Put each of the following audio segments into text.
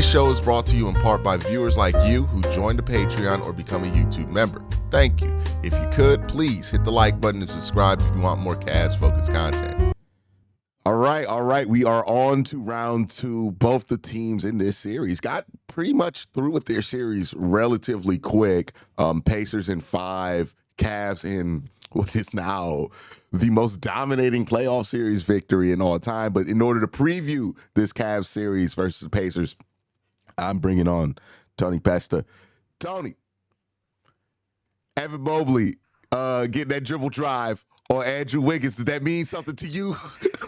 This show is brought to you in part by viewers like you who joined the Patreon or become a YouTube member. Thank you. If you could, please hit the like button and subscribe if you want more Cavs-focused content. All right. We are on to round two. Both the teams in this series got pretty much through with their series relatively quick. Pacers in 5, Cavs in what is now the most dominating playoff series victory in all time. But in order to preview this Cavs series versus the Pacers, I'm bringing on Tony Pesta. Tony, Evan Mobley getting that dribble drive on Andrew Wiggins, does that mean something to you?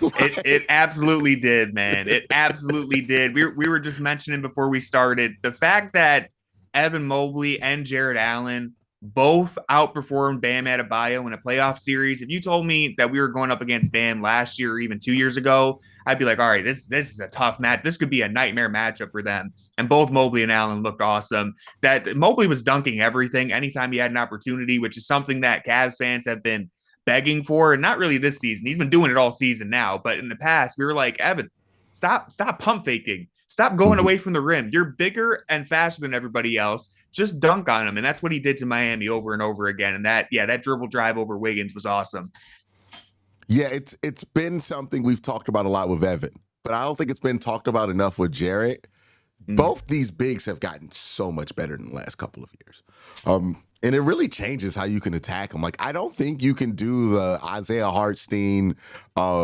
It absolutely did, man. It absolutely did. We were just mentioning before we started the fact that Evan Mobley and Jared Allen both outperformed Bam Adebayo in a playoff series. If you told me that we were going up against Bam last year or even 2 years ago, I'd be like, all right, this is a tough match. This could be a nightmare matchup for them. And both Mobley and Allen looked awesome. That Mobley was dunking everything anytime he had an opportunity, which is something that Cavs fans have been begging for, and not really this season. He's been doing it all season now, but in the past, we were like, Evan, stop pump faking. Stop going away from the rim. You're bigger and faster than everybody else. Just dunk on him. And that's what he did to Miami over and over again. And that dribble drive over Wiggins was awesome. Yeah, it's been something we've talked about a lot with Evan, but I don't think it's been talked about enough with Jarrett. Both these bigs have gotten so much better in the last couple of years. And it really changes how you can attack them. Like, I don't think you can do the Isaiah Hartenstein,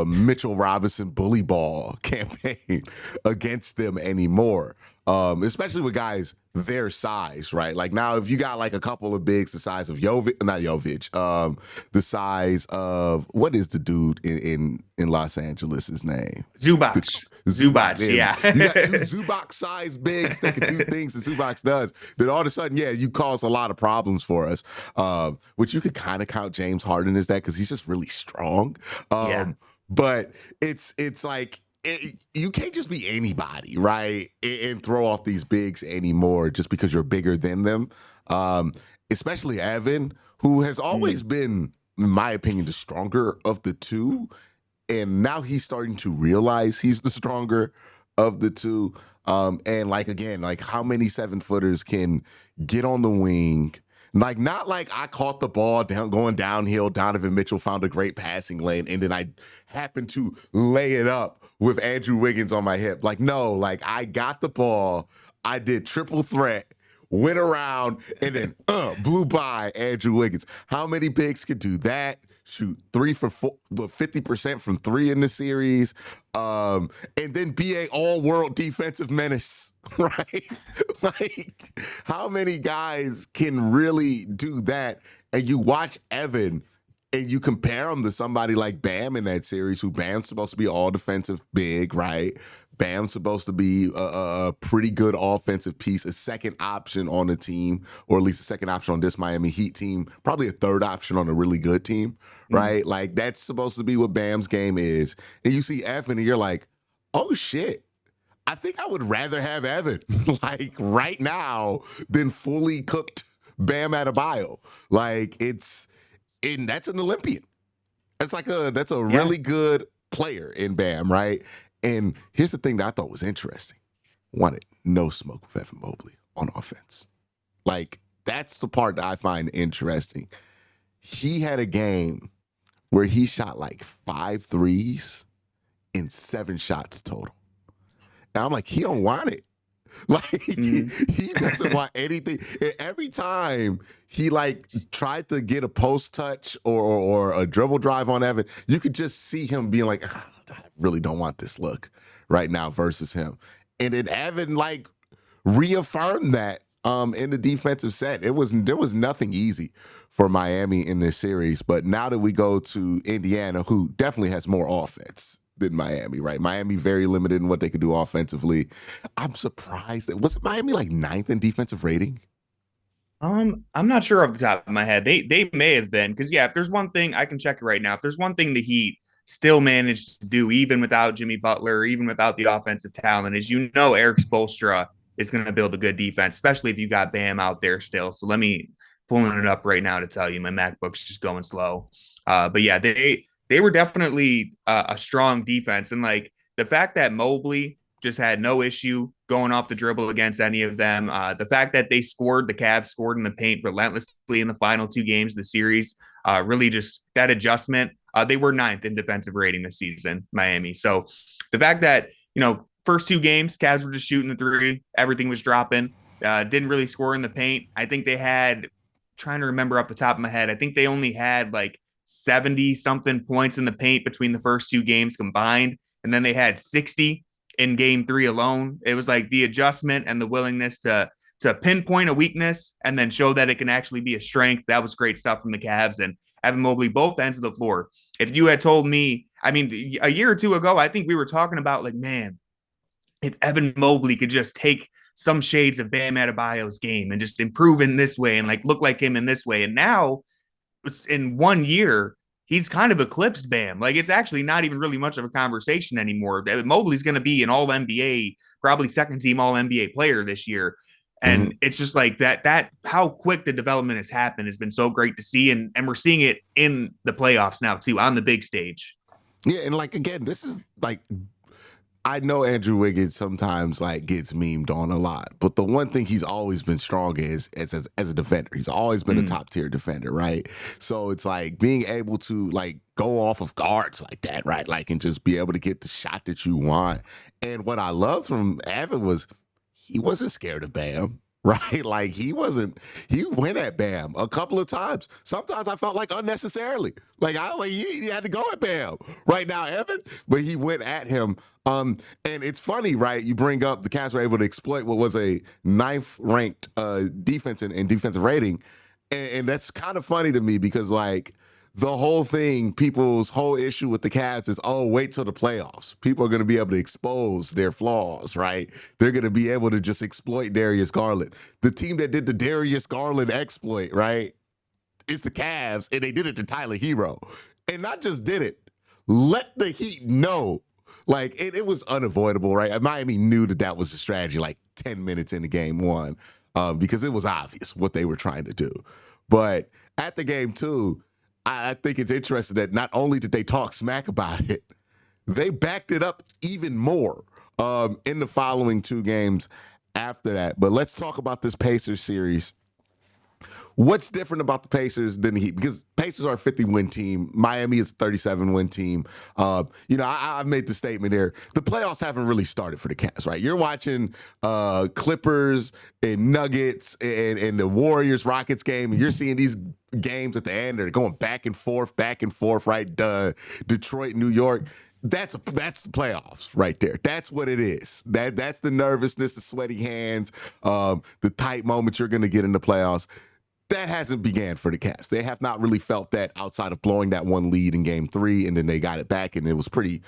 Mitchell Robinson bully ball campaign against them anymore, especially with guys their size, right? Like, now if you got like a couple of bigs the size of the size of, what is the dude in Los Angeles' name? Zubac, yeah. You got two Zubac-sized bigs that can do things that Zubac does. Then all of a sudden, you cause a lot of problems for us, which you could kind of count James Harden as that because he's just really strong. But it's like, you can't just be anybody, right? And throw off these bigs anymore just because you're bigger than them. Especially Evan, who has always been, in my opinion, the stronger of the two. And now he's starting to realize he's the stronger of the two. And like, again, like how many 7-footers can get on the wing? Like, not like I caught the ball going downhill, Donovan Mitchell found a great passing lane, and then I happened to lay it up with Andrew Wiggins on my hip. Like, no, like I got the ball, I did triple threat, went around, and then blew by Andrew Wiggins. How many bigs could do that? Shoot 3 for 4, 50% from 3 in the series, and then be a all-world defensive menace, right? Like, how many guys can really do that? And you watch Evan, and you compare him to somebody like Bam in that series, who Bam's supposed to be all-defensive big, right? Bam's supposed to be a pretty good offensive piece, a second option on the team, or at least a second option on this Miami Heat team, probably a third option on a really good team, right? Like, that's supposed to be what Bam's game is. And you see Evan, and you're like, oh, shit. I think I would rather have Evan, like, right now than fully cooked Bam Adebayo. Like, that's an Olympian. That's a really good player in Bam, right? And here's the thing that I thought was interesting. Wanted no smoke with Evan Mobley on offense. Like, that's the part that I find interesting. He had a game where he shot like 5 threes in 7 shots total. And I'm like, he don't want it. Like, he doesn't want anything. And every time he like tried to get a post touch or a dribble drive on Evan, you could just see him being like, I really don't want this look right now versus him. And then Evan like reaffirmed that in the defensive set. There was nothing easy for Miami in this series. But now that we go to Indiana, who definitely has more offense than Miami, right? Miami very limited in what they could do offensively. I'm surprised. Was Miami like 9th in defensive rating? I'm not sure off the top of my head. They may have been, because if there's one thing, I can check it right now. If there's one thing the Heat still managed to do, even without Jimmy Butler, even without the offensive talent, is Eric Spoelstra is going to build a good defense, especially if you got Bam out there still. So let me pulling it up right now to tell you. My MacBook's just going slow. But they were definitely a strong defense. And like the fact that Mobley just had no issue going off the dribble against any of them. The fact that the Cavs scored in the paint relentlessly in the final 2 games of the series, really just that adjustment. They were 9th in defensive rating this season, Miami. So the fact that, first 2 games, Cavs were just shooting the three, everything was dropping, didn't really score in the paint. I think they had, trying to remember off the top of my head, I think they only had like 70 something points in the paint between the first 2 games combined. And then they had 60 in game 3 alone. It was like the adjustment and the willingness to pinpoint a weakness and then show that it can actually be a strength. That was great stuff from the Cavs and Evan Mobley, both ends of the floor. If you had told me, I mean, a year or two ago, I think we were talking about like, man, if Evan Mobley could just take some shades of Bam Adebayo's game and just improve in this way and like look like him in this way. And now in 1 year, he's kind of eclipsed Bam. Like, it's actually not even really much of a conversation anymore. Mobley's going to be an all-NBA, probably second-team all-NBA player this year. And it's just like that how quick the development has happened has been so great to see. And we're seeing it in the playoffs now, too, on the big stage. Yeah, and like, again, this is like, I know Andrew Wiggins sometimes like gets memed on a lot, but the one thing he's always been strong is as a defender. He's always been a top tier defender, right? So it's like being able to like go off of guards like that, right? Like, and just be able to get the shot that you want. And what I loved from Evan was he wasn't scared of Bam. Right? Like he went at Bam a couple of times. Sometimes I felt like unnecessarily. Like he had to go at Bam right now, Evan, but he went at him. And it's funny, right? You bring up the Cavs were able to exploit what was a 9th ranked defense in defensive rating. And that's kind of funny to me because like the whole thing, people's whole issue with the Cavs is, oh, wait till the playoffs. People are going to be able to expose their flaws, right? They're going to be able to just exploit Darius Garland. The team that did the Darius Garland exploit, right, is the Cavs, and they did it to Tyler Hero. And not just did it, let the Heat know. Like, it was unavoidable, right? Miami knew that was the strategy like 10 minutes into game 1 because it was obvious what they were trying to do. But at the game 2, I think it's interesting that not only did they talk smack about it, they backed it up even more in the following 2 games after that. But let's talk about this Pacers series. What's different about the Pacers than the Heat? Because Pacers are a 50-win team. Miami is a 37-win team. I've made the statement here. The playoffs haven't really started for the Cavs, right? You're watching Clippers and Nuggets and the Warriors-Rockets game, and you're seeing these games at the end. They're going back and forth, right? Detroit, New York. That's the playoffs right there. That's what it is. That's the nervousness, the sweaty hands, the tight moments you're going to get in the playoffs. That hasn't began for the Cavs. They have not really felt that outside of blowing that one lead in game 3, and then they got it back, and it was pretty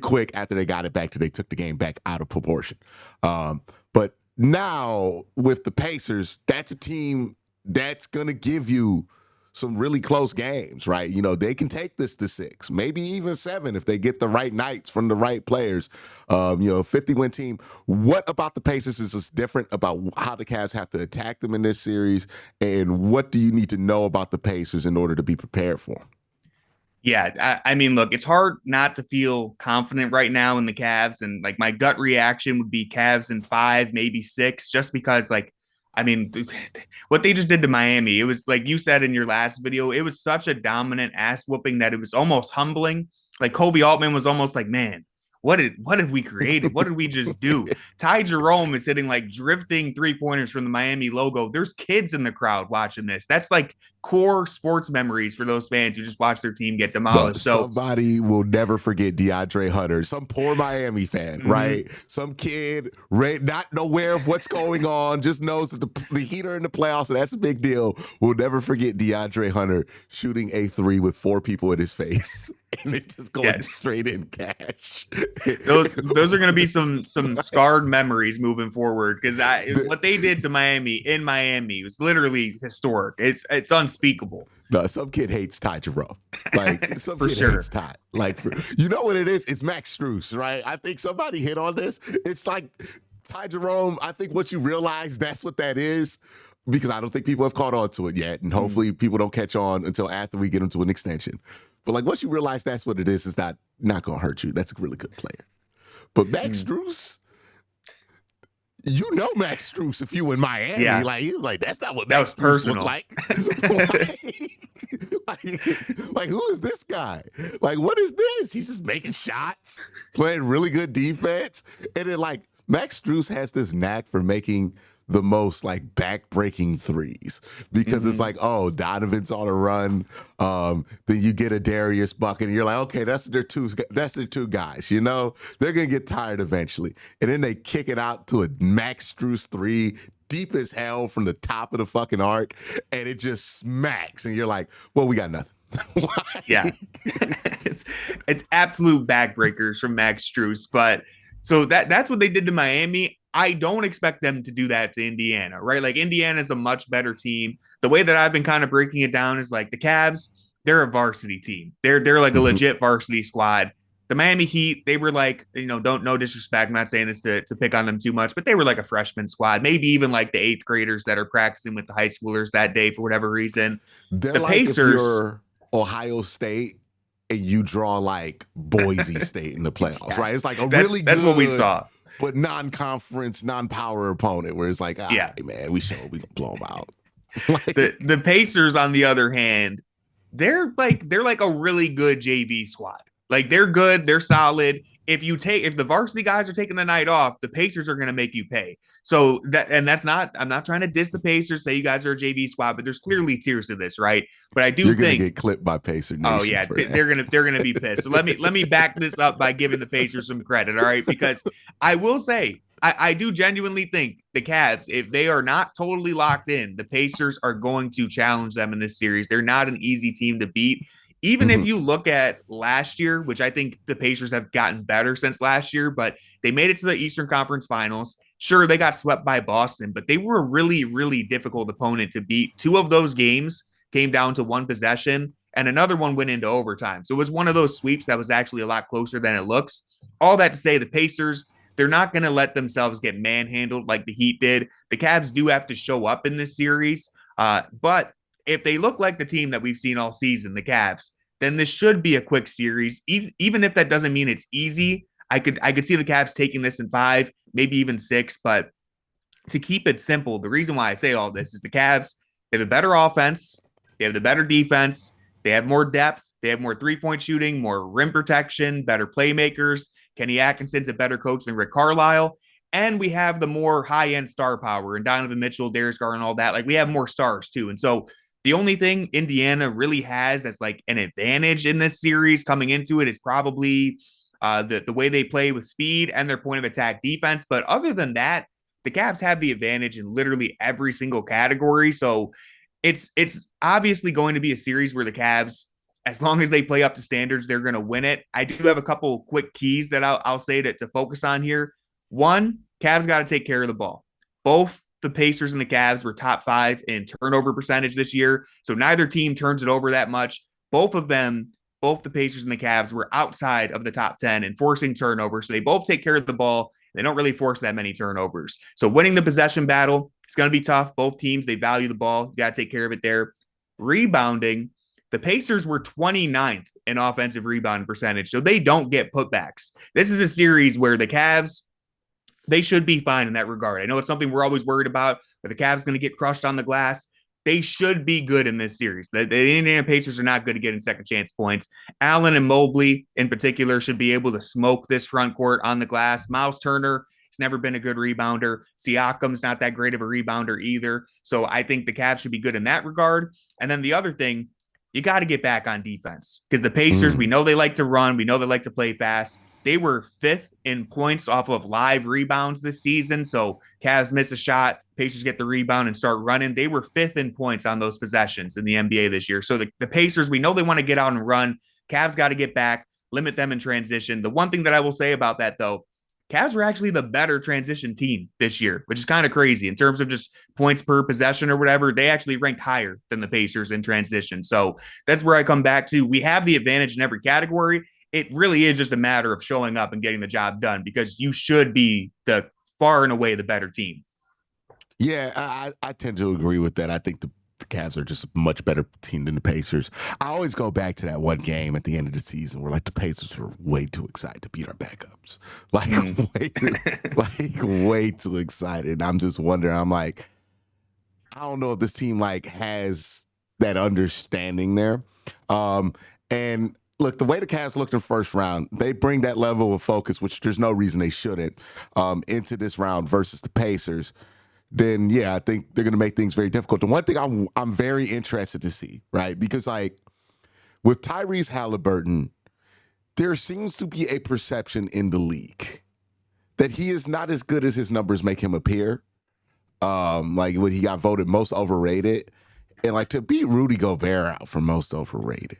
quick after they got it back that they took the game back out of proportion. But now with the Pacers, that's a team that's going to give you some really close games, right? They can take this to 6, maybe even 7 if they get the right nights from the right players. 50-win team. What about the Pacers is different about how the Cavs have to attack them in this series, and what do you need to know about the Pacers in order to be prepared for them? Yeah, I mean, look, it's hard not to feel confident right now in the Cavs, and like my gut reaction would be Cavs in 5, maybe 6, just because I mean, what they just did to Miami, it was like you said in your last video, it was such a dominant ass whooping that it was almost humbling. Like Kobe Altman was almost like, man, what have we created? What did we just do? Ty Jerome is hitting like drifting 3-pointers from the Miami logo. There's kids in the crowd watching this. That's like core sports memories for those fans who just watch their team get demolished. So somebody will never forget DeAndre Hunter, some poor Miami fan, right? Some kid not aware of what's going on, just knows that the Heat are in the playoffs, and that's a big deal. Will never forget DeAndre Hunter shooting a 3 with 4 people in his face. And it just going straight in cash. Those are going to be some scarred memories moving forward, because what they did to Miami in Miami was literally historic. It's unspeakable. No, some kid hates Ty Jerome. Like some kid hates Ty. Like you know what it is? It's Max Strus, right? I think somebody hit on this. It's like Ty Jerome. I think once you realize that's what that is, because I don't think people have caught on to it yet, and hopefully people don't catch on until after we get into an extension. But like once you realize that's what it is, it's not going to hurt you. That's a really good player. But Max Strus, you know Max Strus if you in Miami. Yeah. Like, he was like, that's not what That Max was Strus personal. look like. like, who is this guy? Like, what is this? He's just making shots, playing really good defense. And then, like, Max Strus has this knack for making the most like back-breaking threes because it's like, oh, Donovan's on a run. Then you get a Darius bucket, and you're like, okay, that's their two guys. You know, they're gonna get tired eventually, and then they kick it out to a Max Strus three, deep as hell from the top of the fucking arc, and it just smacks, and you're like, well, we got nothing. Yeah, it's absolute backbreakers from Max Strus, but. So that's what they did to Miami. I don't expect them to do that to Indiana, right? Like Indiana is a much better team. The way that I've been kind of breaking it down is like the Cavs, they're a varsity team. They're like a legit varsity squad. The Miami Heat, they were like, no disrespect. I'm not saying this to pick on them too much, but they were like a freshman squad, maybe even like the 8th graders that are practicing with the high schoolers that day for whatever reason. They're the like Pacers, if you're Ohio State and you draw like Boise State in the playoffs, right? It's like that's what we saw. But non-conference, non-power opponent where it's like, yeah, right, man, we gonna blow them out. the Pacers, on the other hand, they're like a really good JV squad. Like they're good, they're solid. If the varsity guys are taking the night off, the Pacers are going to make you pay. So I'm not trying to diss the Pacers, say you guys are a JV squad, but there's clearly tiers to this, right? But I do You're think gonna get clipped by Pacer Nation. Oh yeah, they're gonna be pissed. So let me back this up by giving the Pacers some credit, all right? Because I will say I do genuinely think the Cavs, if they are not totally locked in, the Pacers are going to challenge them in this series. They're not an easy team to beat. Even if you look at last year, which I think the Pacers have gotten better since last year, but they made it to the Eastern Conference Finals. Sure, they got swept by Boston, but they were a really, really difficult opponent to beat. 2 of those games came down to 1 possession, and another one went into overtime. So it was one of those sweeps that was actually a lot closer than it looks. All that to say, the Pacers, they're not going to let themselves get manhandled like the Heat did. The Cavs do have to show up in this series, but if they look like the team that we've seen all season, the Cavs, then this should be a quick series. Even if that doesn't mean it's easy, I could see the Cavs taking this in 5, maybe even 6. But to keep it simple, the reason why I say all this is the Cavs, they have a better offense, they have the better defense, they have more depth, they have more 3-point shooting, more rim protection, better playmakers. Kenny Atkinson's a better coach than Rick Carlisle. And we have the more high-end star power and Donovan Mitchell, Darius Garland, and all that. Like we have more stars too. And so the only thing Indiana really has that's like an advantage in this series coming into it is probably the way they play with speed and their point of attack defense. But other than that, the Cavs have the advantage in literally every single category. So it's obviously going to be a series where the Cavs, as long as they play up to standards, they're going to win it. I do have a couple quick keys that I'll say to focus on here. One, Cavs got to take care of the ball. Both the Pacers and the Cavs were top 5 in turnover percentage this year. So neither team turns it over that much. Both the Pacers and the Cavs were outside of the top 10 in forcing turnovers. So they both take care of the ball. They don't really force that many turnovers. So winning the possession battle, it's going to be tough. Both teams, they value the ball. You got to take care of it there. Rebounding, the Pacers were 29th in offensive rebound percentage. So they don't get putbacks. This is a series where the Cavs, they should be fine in that regard. I know it's something we're always worried about, but the Cavs going to get crushed on the glass. They should be good in this series. The Indiana Pacers are not good at getting second chance points. Allen and Mobley in particular should be able to smoke this front court on the glass. Miles Turner has never been a good rebounder. Siakam's not that great of a rebounder either. So I think the Cavs should be good in that regard. And then the other thing, you got to get back on defense because the Pacers, we know they like to run. We know they like to play fast. They were 5th in points off of live rebounds this season. So Cavs miss a shot, Pacers get the rebound and start running. They were 5th in points on those possessions in the NBA this year. So the Pacers, we know they want to get out and run. Cavs got to get back, limit them in transition. The one thing that I will say about that, though, Cavs were actually the better transition team this year, which is kind of crazy in terms of just points per possession or whatever. They actually ranked higher than the Pacers in transition. So that's where I come back to. We have the advantage in every category. It really is just a matter of showing up and getting the job done because you should be the far and away the better team. Yeah, I tend to agree with that. I think the the Cavs are just a much better team than the Pacers. I always go back to that one game at the end of the season where like the Pacers were way too excited to beat our backups. Like, way too excited. And I'm just wondering, I'm like, I don't know if this team like has that understanding there. And look, the way the Cavs looked in first round, they bring that level of focus, which there's no reason they shouldn't, into this round versus the Pacers. Then, yeah, I think they're going to make things very difficult. The one thing I'm very interested to see, right? Because, like, with Tyrese Haliburton, there seems to be a perception in the league that he is not as good as his numbers make him appear. Like, when he got voted most overrated. And, like, to beat Rudy Gobert out for most overrated.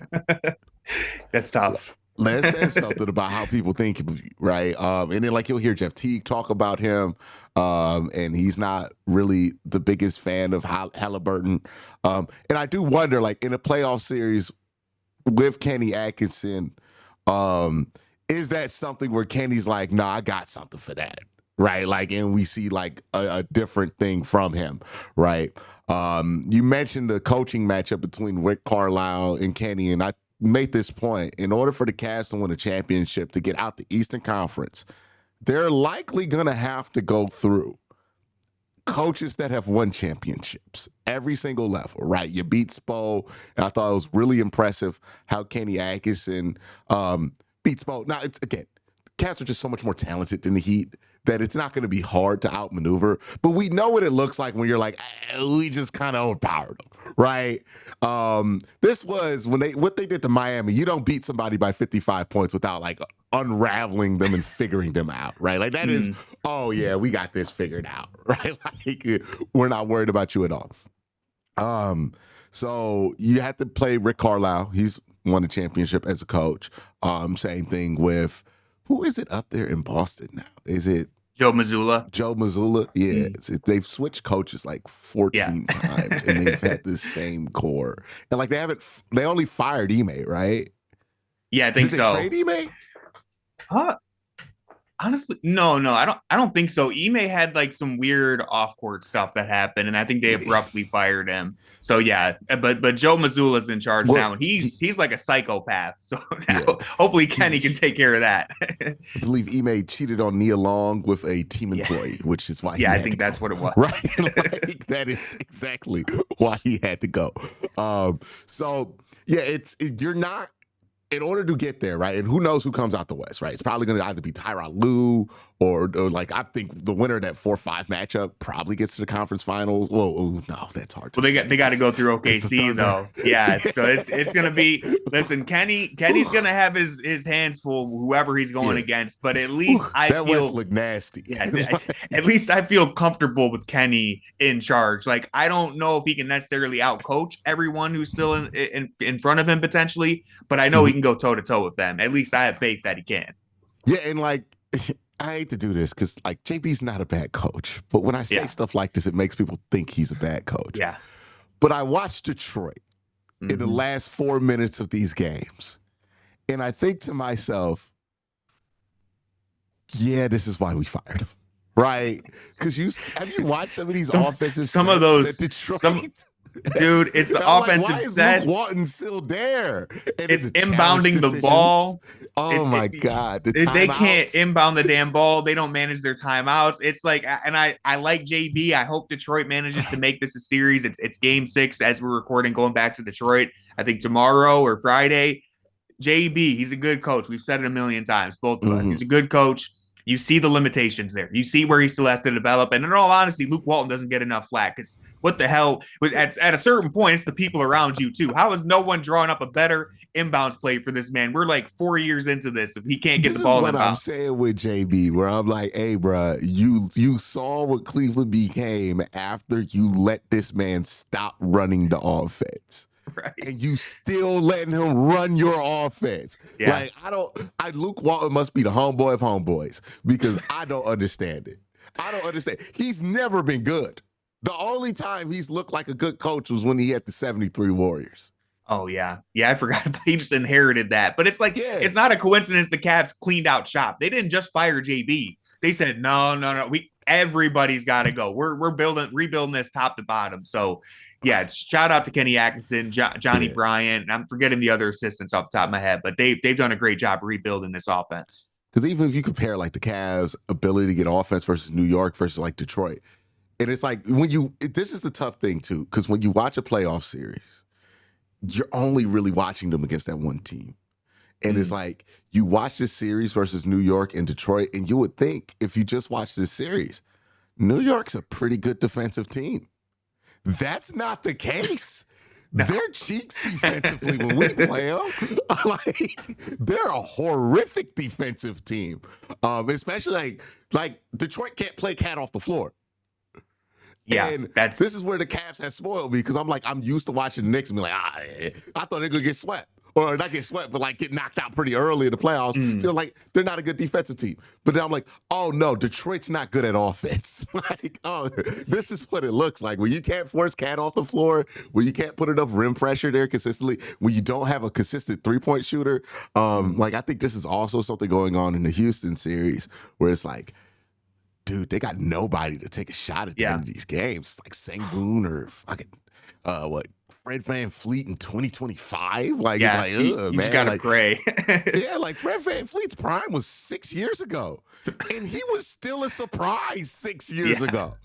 That's tough. Let's say something about how people think, right? And then, like, you'll hear Jeff Teague talk about him, and he's not really the biggest fan of Haliburton. And I do wonder, like, in a playoff series with Kenny Atkinson, is that something where Kenny's like, nah, I got something for that, right? Like, and we see, like, a different thing from him, right? You mentioned the coaching matchup between Rick Carlisle and Kenny, and I made this point. In order for the Cavs to win a championship, to get out the Eastern Conference, they're likely going to have to go through coaches that have won championships, every single level, right? You beat Spo, and I thought it was really impressive how Kenny Atkinson beat Spo. Now, it's, again, Cavs are just so much more talented than the Heat that it's not going to be hard to outmaneuver. But we know what it looks like when you're like, we just kind of overpowered them, right? This was what they did to Miami. You don't beat somebody by 55 points without like unraveling them and figuring them out, right? Like that is, oh yeah, we got this figured out, right? Like we're not worried about you at all. So you have to play Rick Carlisle. He's won a championship as a coach. Same thing with, who is it up there in Boston now? Is it Joe Mazzulla? Joe Mazzulla? Yeah. They've switched coaches like 14 times, and they've had the same core. And like they only fired Ime, right? Yeah, I think so. Did they trade Ime? Honestly, no, I don't think so. Ime had like some weird off-court stuff that happened, and I think they abruptly fired him. So yeah, but Joe Mazzulla's in charge now, and he's like a psychopath. So now, hopefully Kenny can take care of that. I believe Ime cheated on Nia Long with a team employee, which is why. I think that's what it was. Right, like, that is exactly why he had to go. So yeah, you're not. In order to get there, right, and who knows who comes out the West, right? It's probably going to either be Tyronn Lue or like I think the winner of that 4-5 matchup probably gets to the conference finals. Whoa, no, that's hard to say. They got to go through OKC though. Yeah, so it's going to be. Listen, Kenny's going to have his hands full, whoever he's going against. But at least I feel West look nasty. Yeah, at least I feel comfortable with Kenny in charge. Like I don't know if he can necessarily outcoach everyone who's still in front of him potentially, but I know he can go toe to toe with them. At least I have faith that he can. Yeah, and like I hate to do this because like JB's not a bad coach, but when I say stuff like this, it makes people think he's a bad coach. Yeah. But I watched Detroit in the last 4 minutes of these games, and I think to myself, yeah, this is why we fired him, right? Because have you watched some of these offensive some of those Detroit. Dude, it's the offensive like, why sets. Luke Walton still there? And it's inbounding the ball. Oh my God. They can't inbound the damn ball. They don't manage their timeouts. It's like, and I like JB. I hope Detroit manages to make this a series. It's game 6 as we're recording, going back to Detroit. I think tomorrow or Friday. JB, he's a good coach. We've said it a million times, both of us. He's a good coach. You see the limitations there. You see where he still has to develop. And in all honesty, Luke Walton doesn't get enough flack because what the hell? At a certain point, it's the people around you too. How is no one drawing up a better inbounds play for this man? We're like 4 years into this. If he can't get the ball inbounds. This is what I'm inbounds. saying with JB, where I'm like, hey, bro, you saw what Cleveland became after you let this man stop running the offense. Right. And you still letting him run your offense. Yeah. Like, Luke Walton must be the homeboy of homeboys because I don't understand it. I don't understand. He's never been good. The only time he's looked like a good coach was when he had the 73 Warriors. Oh, yeah. Yeah, I forgot about he just inherited that. But it's like, it's not a coincidence the Cavs cleaned out shop. They didn't just fire JB. They said, no. everybody's got to go. We're rebuilding this top to bottom. So yeah, it's shout out to Kenny Atkinson, Johnny Bryant, and I'm forgetting the other assistants off the top of my head, but they've done a great job rebuilding this offense. Because even if you compare like the Cavs' ability to get offense versus New York versus like Detroit, and it's like this is the tough thing too, because when you watch a playoff series, you're only really watching them against that one team. And it's like you watch this series versus New York and Detroit, and you would think if you just watch this series, New York's a pretty good defensive team. That's not the case. No. They're cheeks defensively when we play them. Like they're a horrific defensive team, especially like Detroit can't play cat off the floor. Yeah, and this is where the Cavs have spoiled me because I'm used to watching the Knicks and be like, I thought they're gonna get swept. Or not get swept, but like get knocked out pretty early in the playoffs. Feel like they're not a good defensive team. But then I'm like, oh no, Detroit's not good at offense. Like, oh, this is what it looks like. When you can't force Cat off the floor, when you can't put enough rim pressure there consistently, when you don't have a consistent three-point shooter. Like I think this is also something going on in the Houston series where it's like, dude, they got nobody to take a shot at the end of these games. It's like Sengun or fucking Fred VanVleet in 2025. Like it's like, you man, just gotta like, pray. Yeah, like Fred VanVleet's prime was 6 years ago, and he was still a surprise 6 years ago.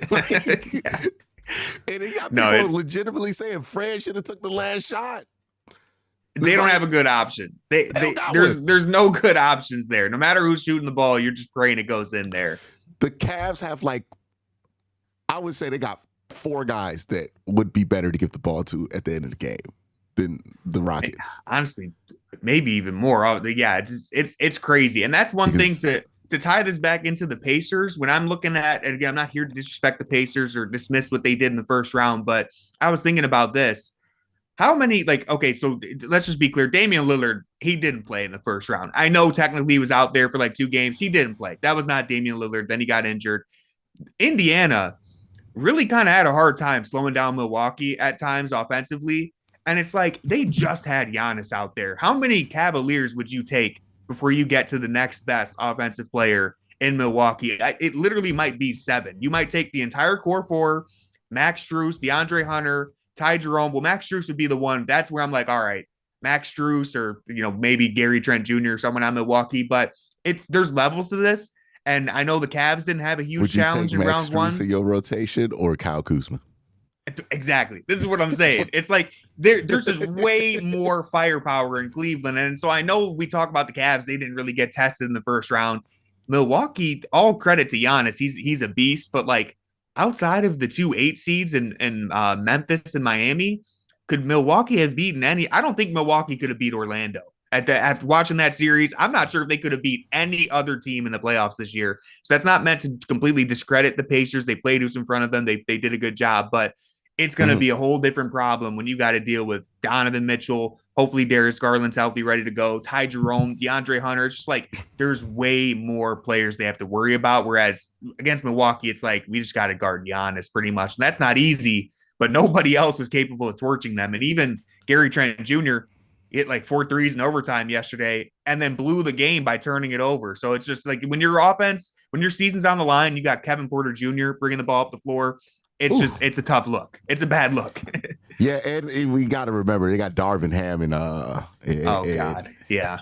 Like, and he got people legitimately saying Fred should have took the last shot. They don't have a good option. There's no good options there. No matter who's shooting the ball, you're just praying it goes in there. The Cavs have I would say they got 4 guys that would be better to give the ball to at the end of the game than the Rockets. Honestly, maybe even more. Yeah, it's crazy. And that's one thing to tie this back into the Pacers. When I'm looking at, and again, I'm not here to disrespect the Pacers or dismiss what they did in the first round, but I was thinking about this. How many, so let's just be clear. Damian Lillard, he didn't play in the first round. I know technically he was out there for 2 games. He didn't play. That was not Damian Lillard. Then he got injured. Indiana really kind of had a hard time slowing down Milwaukee at times offensively. And it's like they just had Giannis out there. How many Cavaliers would you take before you get to the next best offensive player in Milwaukee? It literally might be 7. You might take the entire core 4, Max Strus, DeAndre Hunter, Ty Jerome. Well, Max Strus would be the one. That's where I'm like, all right, Max Strus or, maybe Gary Trent Jr. or someone on Milwaukee. But there's levels to this. And I know the Cavs didn't have a huge challenge in round 1. Would you take Max Strus in your rotation or Kyle Kuzma? Exactly. This is what I'm saying. It's like there's just way more firepower in Cleveland. And so I know we talk about the Cavs. They didn't really get tested in the first round. Milwaukee, all credit to Giannis. He's a beast. But outside of the 2 8 seeds in Memphis and Miami, could Milwaukee have beaten any? I don't think Milwaukee could have beat Orlando. After watching that series, I'm not sure if they could have beat any other team in the playoffs this year. So that's not meant to completely discredit the Pacers. They played who's in front of them. They did a good job, but it's going to be a whole different problem when you got to deal with Donovan Mitchell. Hopefully Darius Garland's healthy, ready to go. Ty Jerome, DeAndre Hunter. It's just there's way more players they have to worry about. Whereas against Milwaukee, it's we just got to guard Giannis pretty much. And that's not easy, but nobody else was capable of torching them. And even Gary Trent Jr., hit 4 threes in overtime yesterday and then blew the game by turning it over. So it's just when your offense, when your season's on the line, you got Kevin Porter Jr. bringing the ball up the floor. It's a tough look. It's a bad look. Yeah, and we got to remember they got Darvin Ham and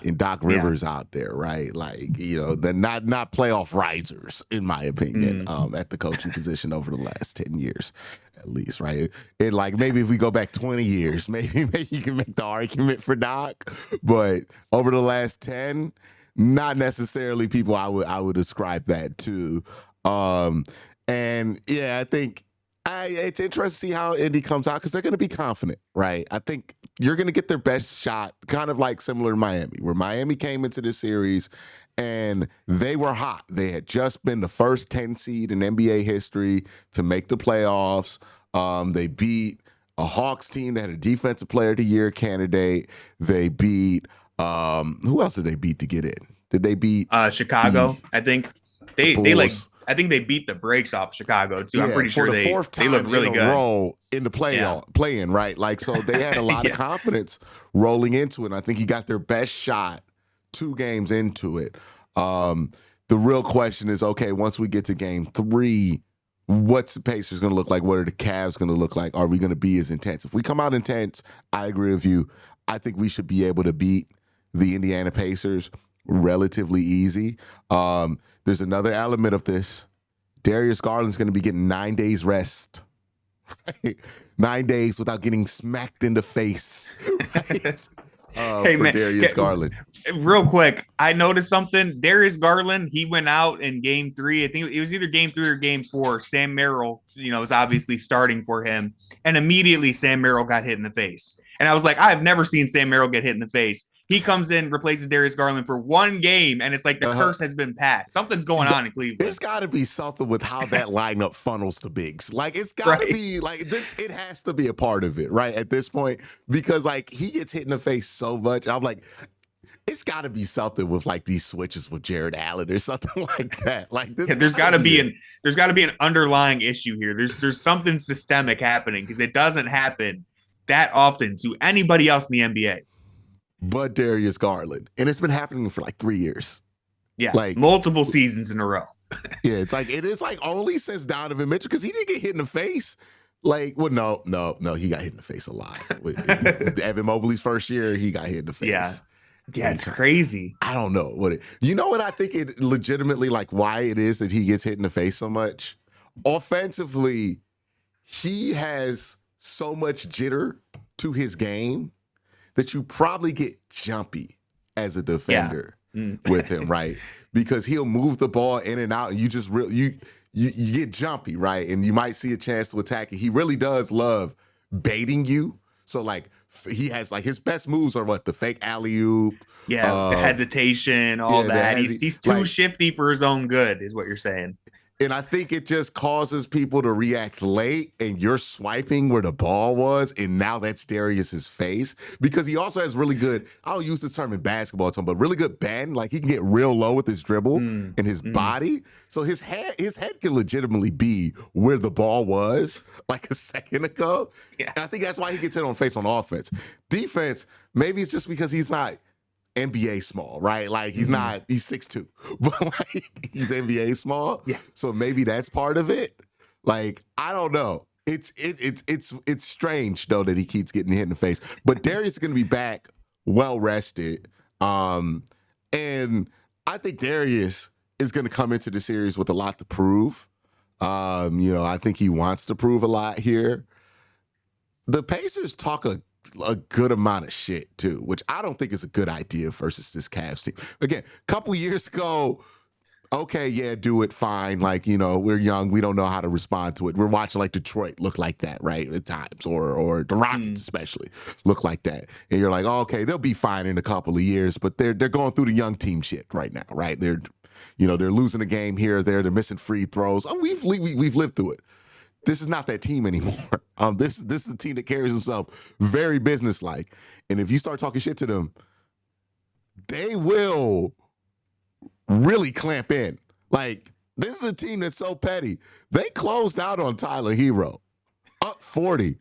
and Doc Rivers out there, right? They're not playoff risers in my opinion at the coaching position over the last 10 years at least, right? And maybe if we go back 20 years, maybe you can make the argument for Doc, but over the last 10, not necessarily people I would ascribe that to. And yeah, I think it's interesting to see how Indy comes out because they're going to be confident, right? I think you're going to get their best shot, kind of similar to Miami, where Miami came into this series and they were hot. They had just been the first 10 seed in NBA history to make the playoffs. They beat a Hawks team that had a Defensive Player of the Year candidate. They beat who else did they beat to get in? Did they beat Chicago? I think I think they beat the brakes off Chicago too. I'm pretty sure they look really good. Role in the play-in, right? So they had a lot of confidence rolling into it. And I think he got their best shot 2 games into it. The real question is, okay, once we get to game 3, what's the Pacers going to look like? What are the Cavs going to look like? Are we going to be as intense? If we come out intense, I agree with you. I think we should be able to beat the Indiana Pacers relatively easy. There's another element of this. Darius Garland's going to be getting 9 days rest. Right? 9 days without getting smacked in the face. Right? Hey, man, Darius Garland. Real quick, I noticed something. Darius Garland, he went out in game 3. I think it was either game 3 or game 4. Sam Merrill, was obviously starting for him. And immediately Sam Merrill got hit in the face. And I was like, I've never seen Sam Merrill get hit in the face. He comes in, replaces Darius Garland for 1 game, and it's like the curse has been passed. Something's going on in Cleveland. It's got to be something with how that lineup funnels the bigs. Like, it's got to be, like, it has to be a part of it, right, at this point. Because, like, he gets hit in the face so much. I'm like, it's got to be something with, like, these switches with Jared Allen or something like that. Like, there's got to be an underlying issue here. There's something systemic happening because it doesn't happen that often to anybody else in the NBA. But Darius Garland. And it's been happening for like 3 years. Yeah, like multiple seasons in a row. Yeah, it is like only since Donovan Mitchell, because he didn't get hit in the face. Like, well, no, he got hit in the face a lot. With Evan Mobley's first year, he got hit in the face. Yeah, it's crazy. I don't know what I think it legitimately, like, why it is that he gets hit in the face so much. Offensively, he has so much jitter to his game that you probably get jumpy as a defender with him, right? Because he'll move the ball in and out, and you just you get jumpy, right? And you might see a chance to attack it. He really does love baiting you. So, like, he has, like, his best moves are the fake alley-oop. Yeah, the hesitation, all that. He's too shifty for his own good, is what you're saying. And I think it just causes people to react late, and you're swiping where the ball was, and now that's Darius's face. Because he also has really good, I don't use this term in basketball, but really good bend. Like, he can get real low with his dribble and his body. So his head can legitimately be where the ball was like a second ago. Yeah. I think that's why he gets hit on the face on offense. Defense, maybe it's just because he's not NBA small, right? Like, he's not, he's 6'2", but like, he's NBA small. Yeah. So maybe that's part of it. Like, I don't know. It's strange though that he keeps getting hit in the face. But Darius is going to be back, well rested, and I think Darius is going to come into the series with a lot to prove. I think he wants to prove a lot here. The Pacers talk a good amount of shit too, which I don't think is a good idea versus this Cavs team. Again, a couple years ago, okay, yeah, do it, fine. Like, we're young, we don't know how to respond to it. We're watching like Detroit look like that, right, at times, or the Rockets especially look like that. And you're like, oh, okay, they'll be fine in a couple of years, but they're going through the young team shit right now, right? They're losing a game here or there, they're missing free throws. Oh, we've lived through it. This is not that team anymore. This is a team that carries himself very businesslike. And if you start talking shit to them, they will really clamp in. Like, this is a team that's so petty. They closed out on Tyler Hero, up 40.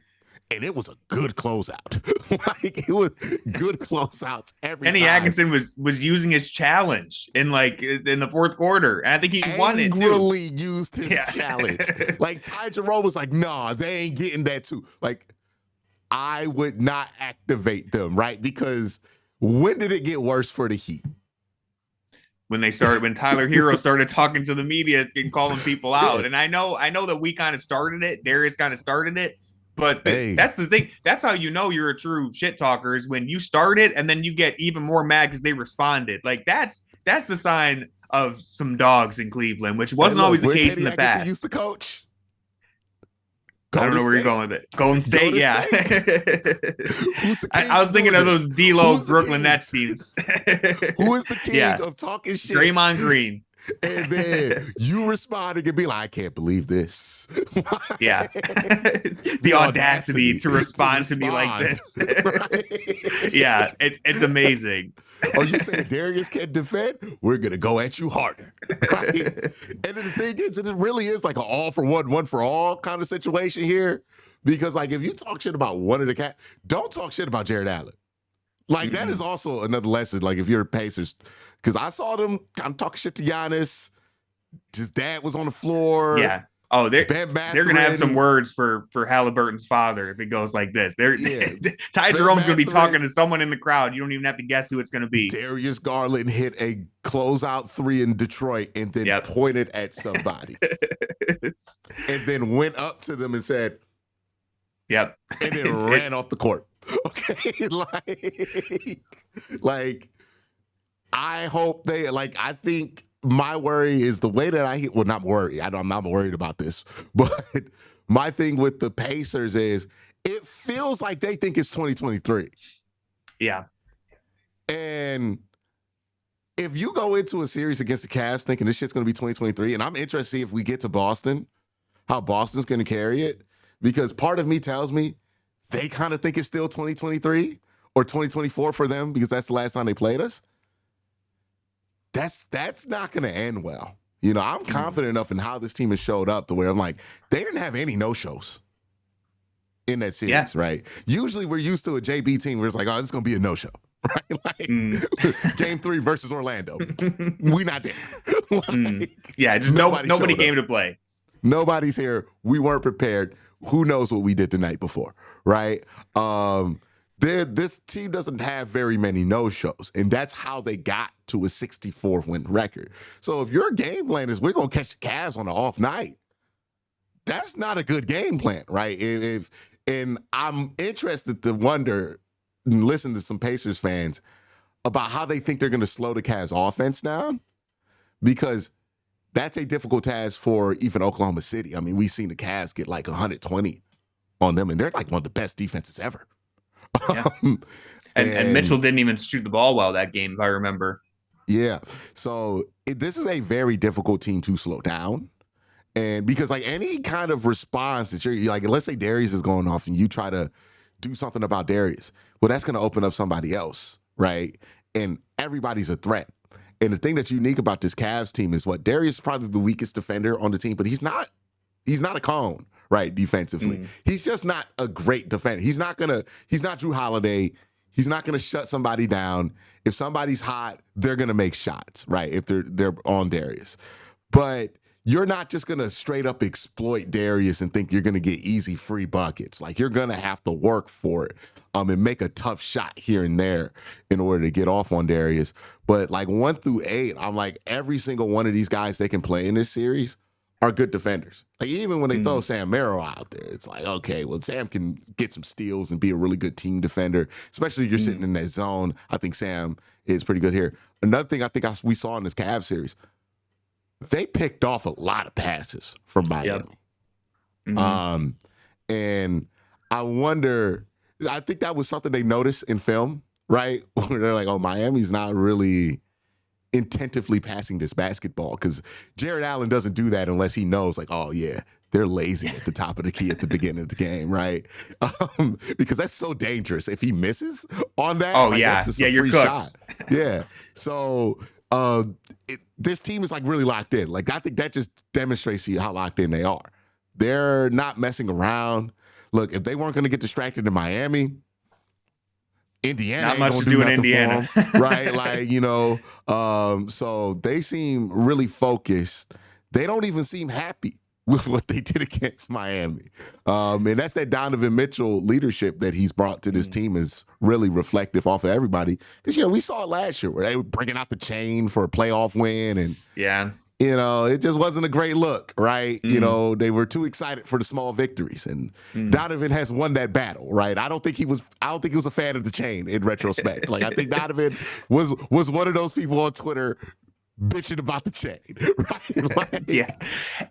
And it was a good closeout. Like, it was good closeouts every time. Kenny Atkinson was using his challenge in the fourth quarter. And I think he won it too. Angrily used his challenge. Like, Ty Jerome was like, nah, they ain't getting that too. Like, I would not activate them, right? Because when did it get worse for the Heat? When Tyler Hero started talking to the media and calling people out. And I know that we kind of started it. Darius kind of started it. But that's the thing. That's how you know you're a true shit talker, is when you start it and then you get even more mad because they responded. Like, that's the sign of some dogs in Cleveland, which wasn't always the case in the past. Used to coach. I don't know where you're going with it. Golden State, yeah. I was thinking of those D-Lo Brooklyn Nets teams. Who is the king of talking shit? Draymond Green. And then you responding and be like, I can't believe this. Yeah. The audacity to respond to me like this. Right? Yeah, it's amazing. Oh, you saying Darius can't defend? We're going to go at you harder. Right? And then the thing is, it really is like an all for one for all kind of situation here. Because, like, if you talk shit about one of the cats, don't talk shit about Jared Allen. Like, that is also another lesson. Like, if you're a Pacers, because I saw them kind of talking shit to Giannis. His dad was on the floor. Yeah. Oh, they're gonna have some words for Haliburton's father if it goes like this. Ty Jerome's gonna be talking to someone in the crowd. You don't even have to guess who it's gonna be. Darius Garland hit a closeout 3 in Detroit and then pointed at somebody. And then went up to them and said, "Yep," and then ran off the court. Okay, like I hope they like. I think my worry is the way that not worry. I'm not worried about this, but my thing with the Pacers is it feels like they think it's 2023. Yeah, and if you go into a series against the Cavs thinking this shit's going to be 2023, and I'm interested to see if we get to Boston, how Boston's going to carry it, because part of me tells me they kind of think it's still 2023 or 2024 for them because that's the last time they played us. That's not going to end well. You know, I'm confident enough in how this team has showed up to where I'm like, they didn't have any no-shows in that series, right? Usually we're used to a JB team where it's like, oh, this is going to be a no-show, right? Like, Game 3 versus Orlando. We not there. Just nobody came to play. Nobody's here. We weren't prepared. Who knows what we did the night before, right? This team doesn't have very many no-shows, and that's how they got to a 64-win record. So if your game plan is we're going to catch the Cavs on an off night, that's not a good game plan, right? And I'm interested to wonder and listen to some Pacers fans about how they think they're going to slow the Cavs offense down, because that's a difficult task for even Oklahoma City. I mean, we've seen the Cavs get like 120 on them, and they're like one of the best defenses ever. Yeah. And Mitchell didn't even shoot the ball well that game, if I remember. Yeah. So this is a very difficult team to slow down. And because like any kind of response that you're like, let's say Darius is going off and you try to do something about Darius, well, that's going to open up somebody else, right? And everybody's a threat. And the thing that's unique about this Cavs team is what Darius is probably the weakest defender on the team, but he's not a cone, right? Defensively. He's just not a great defender. He's not Drew Holiday. He's not gonna shut somebody down. If somebody's hot, they're gonna make shots, right? If they're on Darius. But you're not just gonna straight up exploit Darius and think you're gonna get easy free buckets. Like, you're gonna have to work for it and make a tough shot here and there in order to get off on Darius. But like 1 through 8, I'm like, every single one of these guys they can play in this series are good defenders. Like, even when they throw Sam Merrill out there, it's like, okay, well, Sam can get some steals and be a really good team defender, especially if you're sitting in that zone. I think Sam is pretty good here. Another thing I think we saw in this Cavs series, they picked off a lot of passes from Miami. Yep. And I wonder, I think that was something they noticed in film, right? Where they're like, oh, Miami's not really intentively passing this basketball, because Jared Allen doesn't do that unless he knows, like, oh, yeah, they're lazy at the top of the key at the beginning of the game, right? Because that's so dangerous. If he misses on that, that's just a free shot. Yeah. So this team is like really locked in. Like, I think that just demonstrates to you how locked in they are. They're not messing around. Look, if they weren't going to get distracted in Miami, Indiana not ain't much gonna to do in Indiana, for them, right? Like, you know, so they seem really focused. They don't even seem happy with what they did against Miami. And that's that Donovan Mitchell leadership that he's brought to this team is really reflective off of everybody. Because, you know, we saw it last year where they were bringing out the chain for a playoff win. And, you know, it just wasn't a great look, right? You know, they were too excited for the small victories. And Donovan has won that battle, right? I don't think he was a fan of the chain in retrospect. Like, I think Donovan was one of those people on Twitter bitching about the chain, right? Like,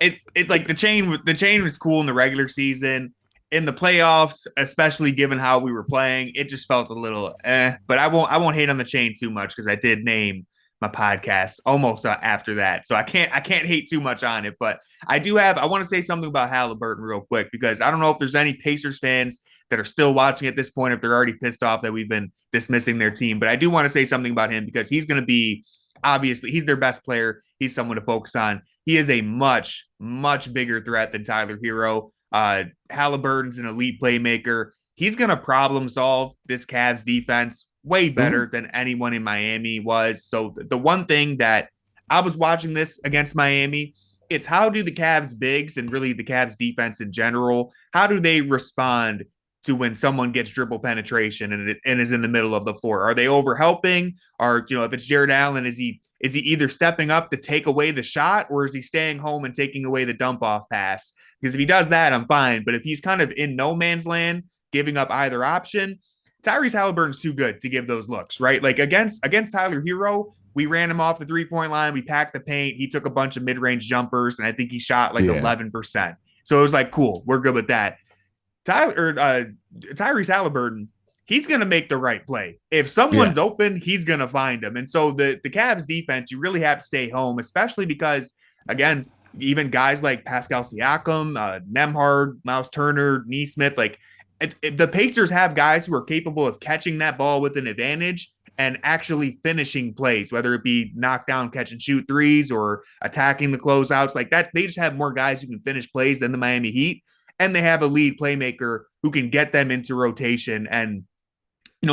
it's like the chain was cool in the regular season. In the playoffs, especially given how we were playing, it just felt a little but I won't hate on the chain too much, because I did name my podcast almost after that, so I can't hate too much on it. But I want to say something about Haliburton real quick, because I don't know if there's any Pacers fans that are still watching at this point, if they're already pissed off that we've been dismissing their team. But I do want to say something about him, because he's going to be, obviously, he's their best player. He's someone to focus on. He is a much, much bigger threat than Tyler Hero. Haliburton's an elite playmaker. He's going to problem solve this Cavs defense way better than anyone in Miami was. So the one thing that I was watching this against Miami, it's how do the Cavs bigs and really the Cavs defense in general, how do they respond to when someone gets dribble penetration and is in the middle of the floor? Are they over helping? Or, if it's Jared Allen, is he either stepping up to take away the shot, or is he staying home and taking away the dump off pass? Because if he does that, I'm fine. But if he's kind of in no man's land, giving up either option, Tyrese Haliburton's too good to give those looks, right? Like against Tyler Hero, we ran him off the 3-point line. We packed the paint. He took a bunch of mid-range jumpers, and I think he shot like 11%. So it was like, cool, we're good with that. Tyrese Haliburton, he's going to make the right play. If someone's open, he's going to find them. And so the Cavs defense, you really have to stay home, especially because, again, even guys like Pascal Siakam, Nembhard, Miles Turner, Nesmith, like the Pacers have guys who are capable of catching that ball with an advantage and actually finishing plays, whether it be knockdown, catch and shoot threes or attacking the closeouts like that. They just have more guys who can finish plays than the Miami Heat. And they have a lead playmaker who can get them into rotation. And,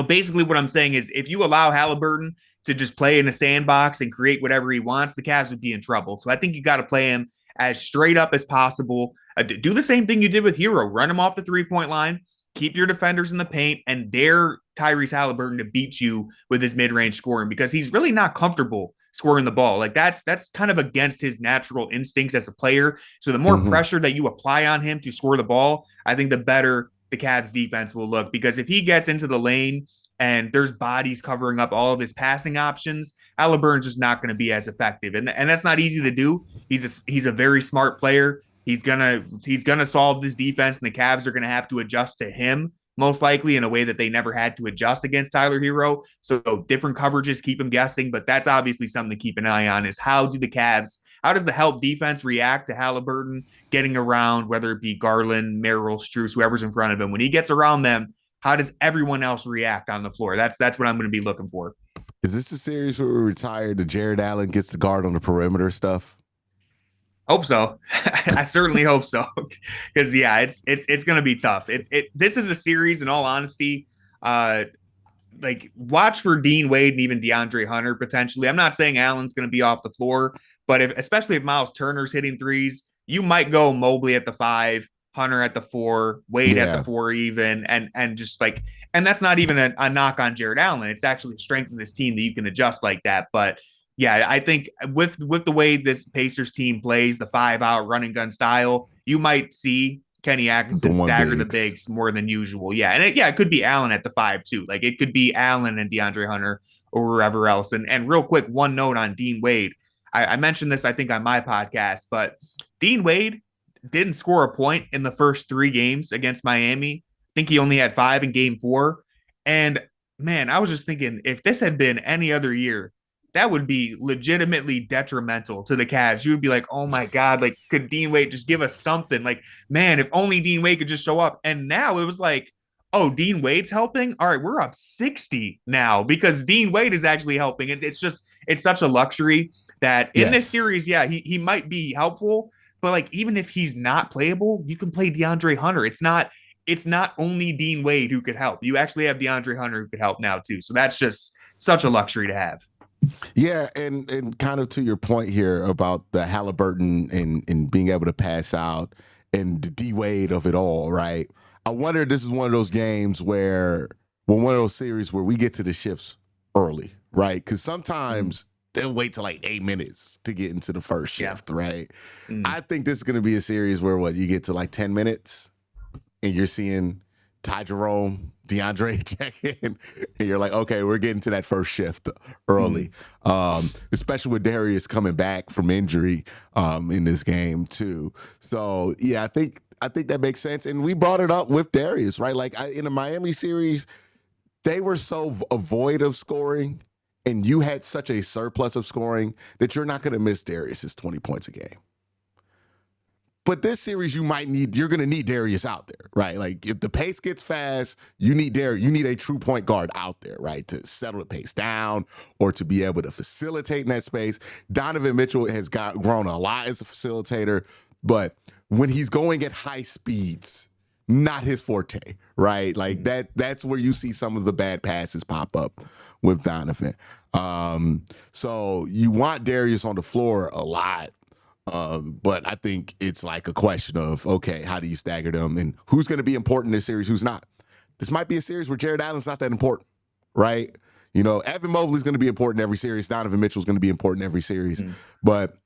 basically what I'm saying is if you allow Haliburton to just play in a sandbox and create whatever he wants, the Cavs would be in trouble. So I think you got to play him as straight up as possible. Do the same thing you did with Hero. Run him off the 3-point line, keep your defenders in the paint, and dare Tyrese Haliburton to beat you with his mid-range scoring, because he's really not comfortable scoring the ball. Like that's kind of against his natural instincts as a player. So the more pressure that you apply on him to score the ball, I think the better the Cavs defense will look, because if he gets into the lane and there's bodies covering up all of his passing options, Haliburton's just not going to be as effective. And that's not easy to do. He's a very smart player. He's gonna solve this defense, and the Cavs are gonna have to adjust to him most likely in a way that they never had to adjust against Tyler Hero. So different coverages keep him guessing, but that's obviously something to keep an eye on, is how does the help defense react to Haliburton getting around, whether it be Garland, Merrill, Strus, whoever's in front of him. When he gets around them, how does everyone else react on the floor? That's what I'm going to be looking for. Is this a series where we retire the Jared Allen gets the guard on the perimeter stuff? Hope so. I certainly hope so. Because it's going to be tough. This is a series, in all honesty. Watch for Dean Wade and even DeAndre Hunter potentially. I'm not saying Allen's going to be off the floor, but especially if Miles Turner's hitting threes, you might go Mobley at the 5, Hunter at the 4, Wade at the 4 even, and just like, and that's not even a knock on Jared Allen. It's actually a strength of this team that you can adjust like that. But yeah, I think with the way this Pacers team plays, the 5-out running gun style, you might see Kenny Atkinson stagger the bigs more than usual. Yeah, and it could be Allen at the 5 too. Like it could be Allen and DeAndre Hunter or wherever else. And real quick, one note on Dean Wade. I mentioned this, I think, on my podcast, but Dean Wade didn't score a point in the first 3 games against Miami. I think he only had 5 in game 4. And man, I was just thinking, if this had been any other year, that would be legitimately detrimental to the Cavs. You would be like, oh my God, like, could Dean Wade just give us something? Like, man, if only Dean Wade could just show up. And now it was like, oh, Dean Wade's helping? All right, we're up 60 now because Dean Wade is actually helping. It's such a luxury that in this series, he might be helpful, but like, even if he's not playable, you can play DeAndre Hunter. It's not only Dean Wade who could help. You actually have DeAndre Hunter who could help now too. So that's just such a luxury to have. Yeah, and kind of to your point here about the Haliburton and being able to pass out and the D Wade of it all, right? I wonder if this is one of those games one of those series where we get to the shifts early, right? Because sometimes they'll wait till like 8 minutes to get into the first shift, right? I think this is going to be a series where you get to like 10 minutes and you're seeing Ty Jerome, DeAndre check in, and you're like, okay, we're getting to that first shift early, especially with Darius coming back from injury in this game too. So yeah, I think that makes sense. And we brought it up with Darius, right? Like in the Miami series, they were so void of scoring, and you had such a surplus of scoring that you're not going to miss Darius's 20 points a game. But this series, you're going to need Darius out there, right? Like if the pace gets fast, you need Darius. You need a true point guard out there, right, to settle the pace down or to be able to facilitate in that space. Donovan Mitchell has grown a lot as a facilitator, but when he's going at high speeds, not his forte, right? Like that's where you see some of the bad passes pop up with Donovan. So you want Darius on the floor a lot. But I think it's like a question of, okay, how do you stagger them and who's going to be important in this series, who's not? This might be a series where Jared Allen's not that important, right? You know, Evan Mobley's going to be important every series. Donovan Mitchell's going to be important every series. But,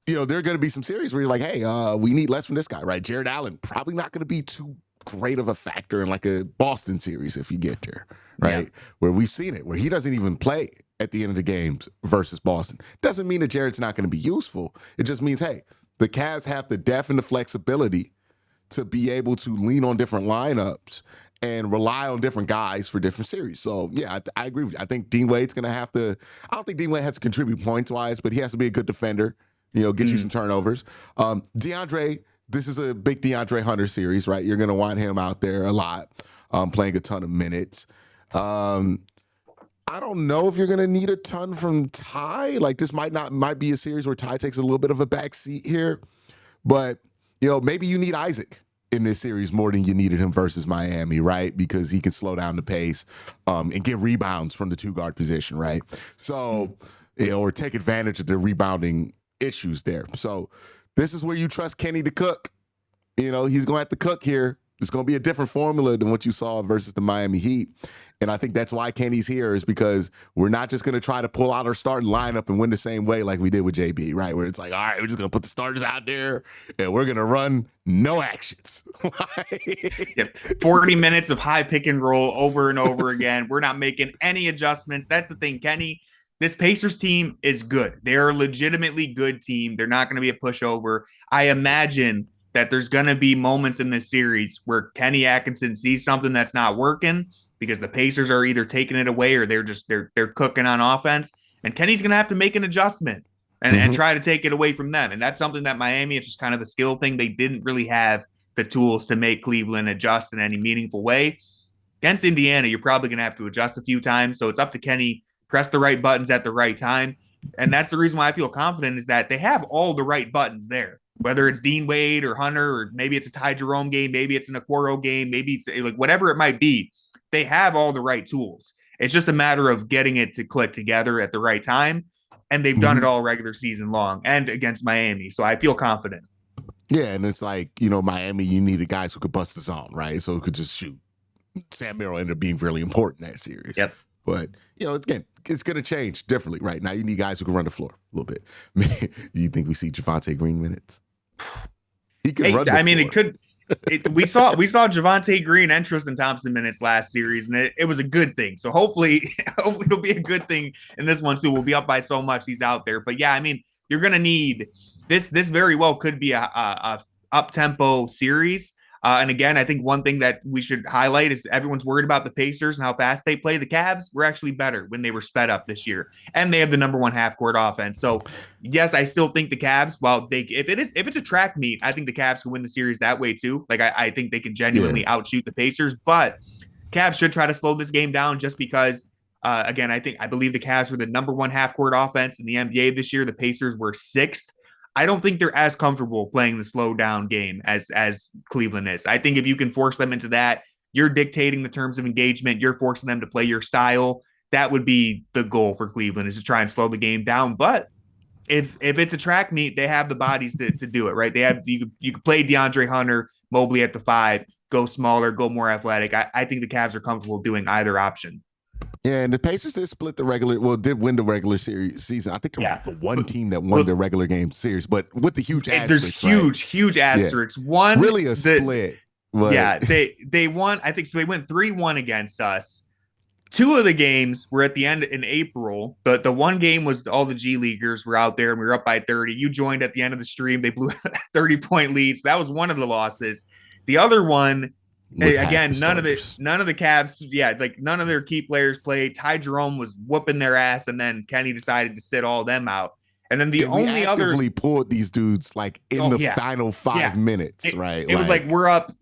you know, there are going to be some series where you're like, hey, we need less from this guy, right? Jared Allen probably not going to be too great of a factor in like a Boston series if you get there, right? Yeah. Where we've seen it, where he doesn't even play at the end of the games versus Boston. Doesn't mean that Jared's not going to be useful. It just means, hey, the Cavs have the depth and the flexibility to be able to lean on different lineups and rely on different guys for different series. So, yeah, I agree with you. I think Dean Wade's going to have to – I don't think Dean Wade has to contribute points-wise, but he has to be a good defender, you know, get you some turnovers. DeAndre – this is a big DeAndre Hunter series, right? You're going to want him out there a lot, playing a ton of minutes. I don't know if you're going to need a ton from Ty. Like, this might be a series where Ty takes a little bit of a back seat here. But, you know, maybe you need Isaac in this series more than you needed him versus Miami, right? Because he can slow down the pace and get rebounds from the two-guard position, right? So, you know, or take advantage of the rebounding issues there. So this is where you trust Kenny to cook. You know, he's going to have to cook here. It's going to be a different formula than what you saw versus the Miami Heat. And I think that's why Kenny's here, is because we're not just going to try to pull out our starting lineup and win the same way like we did with JB, right? Where it's like, all right, we're just going to put the starters out there and we're going to run no actions. 40 minutes of high pick and roll over and over again. We're not making any adjustments. That's the thing, Kenny. This Pacers team is good. They're a legitimately good team. They're not going to be a pushover. I imagine that there's going to be moments in this series where Kenny Atkinson sees something that's not working because the Pacers are either taking it away or they're cooking on offense. And Kenny's going to have to make an adjustment and try to take it away from them. And that's something that Miami, it's just kind of a skill thing. They didn't really have the tools to make Cleveland adjust in any meaningful way. Against Indiana, you're probably going to have to adjust a few times. So it's up to Kenny, press the right buttons at the right time. And that's the reason why I feel confident, is that they have all the right buttons there. Whether it's Dean Wade or Hunter, or maybe it's a Ty Jerome game, maybe it's an Okoro game, maybe it's like whatever it might be, they have all the right tools. It's just a matter of getting it to click together at the right time. And they've done it all regular season long and against Miami. So I feel confident. Yeah, and it's like, you know, Miami, you needed guys who could bust the zone, right? So who could just shoot. Sam Merrill ended up being really important in that series. Yep. But, you know, again, it's going to change differently, right? Now you need guys who can run the floor a little bit. You think we see Javonte Green minutes? He could run the floor. It could. We saw Javonte Green and Tristan Thompson minutes last series, and it was a good thing. So hopefully it'll be a good thing in this one too. We'll be up by so much he's out there. But yeah, I mean, you're going to need this. This very well could be a up-tempo series. And again, I think one thing that we should highlight is everyone's worried about the Pacers and how fast they play. The Cavs were actually better when they were sped up this year, and they have the number one half-court offense. So, yes, I still think the Cavs, if it's a track meet, I think the Cavs can win the series that way too. Like I think they can genuinely outshoot the Pacers, but Cavs should try to slow this game down just because. Again, I believe the Cavs were the number one half-court offense in the NBA this year. The Pacers were sixth. I don't think they're as comfortable playing the slow down game as Cleveland is. I think if you can force them into that, you're dictating the terms of engagement. You're forcing them to play your style. That would be the goal for Cleveland, is to try and slow the game down. But if it's a track meet, they have the bodies to do it, right? They have you could play DeAndre Hunter, Mobley at the 5, go smaller, go more athletic. I think the Cavs are comfortable doing either option. Yeah, and the Pacers did win the regular season. I think they're the one team that won the regular game series, but with the huge asterisks. There's huge asterisks. Yeah. One, really a split. But yeah, they won. I think so. They went 3-1 against us. 2 of the games were at the end in April. The one game was all the G Leaguers were out there, and we were up by 30. You joined at the end of the stream. They blew a 30-point lead. So that was one of the losses. The other one. Again, none of the Cavs, like none of their key players played. Ty Jerome was whooping their ass, and then Kenny decided to sit all them out. And then the And we only other actively pulled these dudes like in the final 5 minutes, right? It was like we're up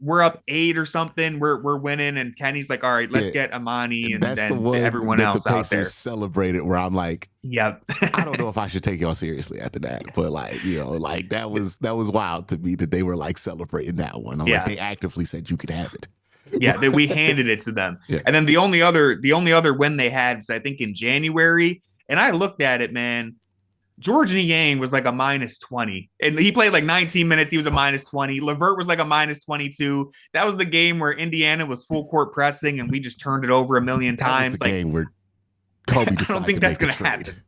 8 or something. We're winning, and Kenny's like, all right, let's get Amani and and that's the then one everyone that else the out there. Pacers celebrated. Where I'm like, yep, I don't know if I should take y'all seriously after that, but like like that was wild to me that they were like celebrating that one. I'm like, they actively said you could have it. Yeah, that we handed it to them. Yeah. And then the only other win they had was I think in January, and I looked at it, man. George Niang was like a -20, and he played like 19 minutes. He was a -20. Levert was like a -22. That was the game where Indiana was full court pressing, and we just turned it over a million times. Was the game where Kobe decided I don't think that's going to happen.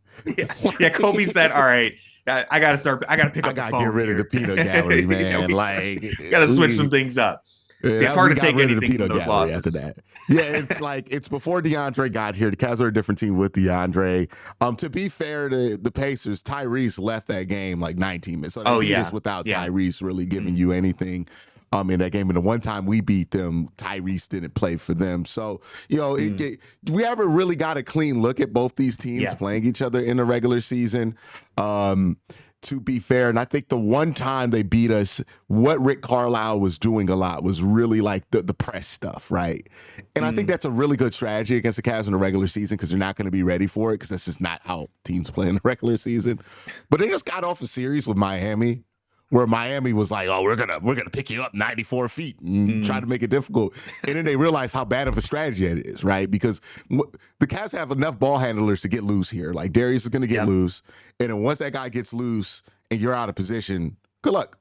Yeah, Kobe said, "All right, I got to start. I got to pick up. I got to get rid of the peanut gallery, man. Got to switch some things up." Yeah, it's hard to take anything from those losses. After that. Yeah, it's like it's before DeAndre got here. The Cavs are a different team with DeAndre. To be fair to the Pacers, Tyrese left that game like 19 minutes. So they beat us without Tyrese really giving you anything. In that game, and the one time we beat them, Tyrese didn't play for them. So we haven't really got a clean look at both these teams playing each other in the regular season. To be fair, and I think the one time they beat us, what Rick Carlisle was doing a lot was really like the press stuff, right? And I think that's a really good strategy against the Cavs in the regular season because they're not going to be ready for it because that's just not how teams play in the regular season. But they just got off a series with Miami where Miami was like, oh, we're gonna pick you up 94 feet and try to make it difficult. And then they realized how bad of a strategy it is, right? Because the Cavs have enough ball handlers to get loose here. Like Darius is gonna get loose. And then once that guy gets loose and you're out of position, good luck.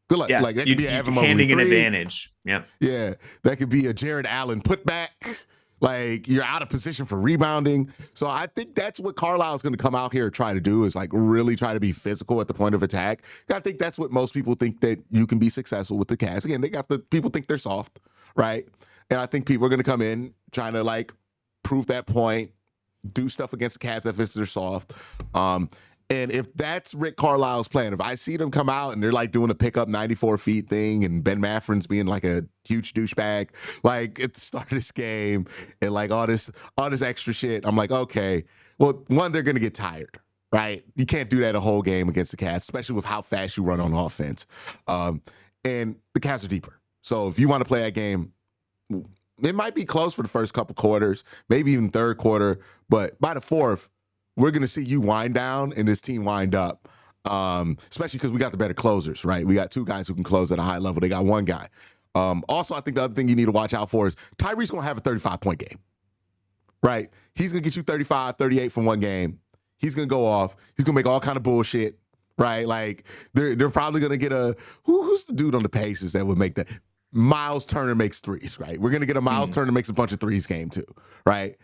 Good luck. Yeah, like that could be an Evan Mobley handing 3. an advantage. Yeah. Yeah. That could be a Jared Allen putback. Like you're out of position for rebounding. So I think that's what Carlisle's going to come out here and try to do is like really try to be physical at the point of attack. I think that's what most people think that you can be successful with the Cavs. Again, people think they're soft, right? And I think people are going to come in trying to like prove that point, do stuff against the Cavs if they're soft. And if that's Rick Carlisle's plan, if I see them come out and they're like doing a pickup 94 feet thing and Ben Matherin's being like a huge douchebag, like at the start of this game and like all this extra shit, I'm like, okay, well, one, they're going to get tired, right? You can't do that a whole game against the Cavs, especially with how fast you run on offense. And the Cavs are deeper. So if you want to play that game, it might be close for the first couple quarters, maybe even third quarter, but by the fourth, we're going to see you wind down and this team wind up, especially because we got the better closers, right? We got 2 guys who can close at a high level. They got 1 guy. Also, I think the other thing you need to watch out for is Tyree's going to have a 35-point game, right? He's going to get you 35, 38 from one game. He's going to go off. He's going to make all kind of bullshit, right? Like, they're probably going to get who's the dude on the Pacers that would make that? Miles Turner makes threes, right? We're going to get a Miles Turner makes a bunch of threes game too, right?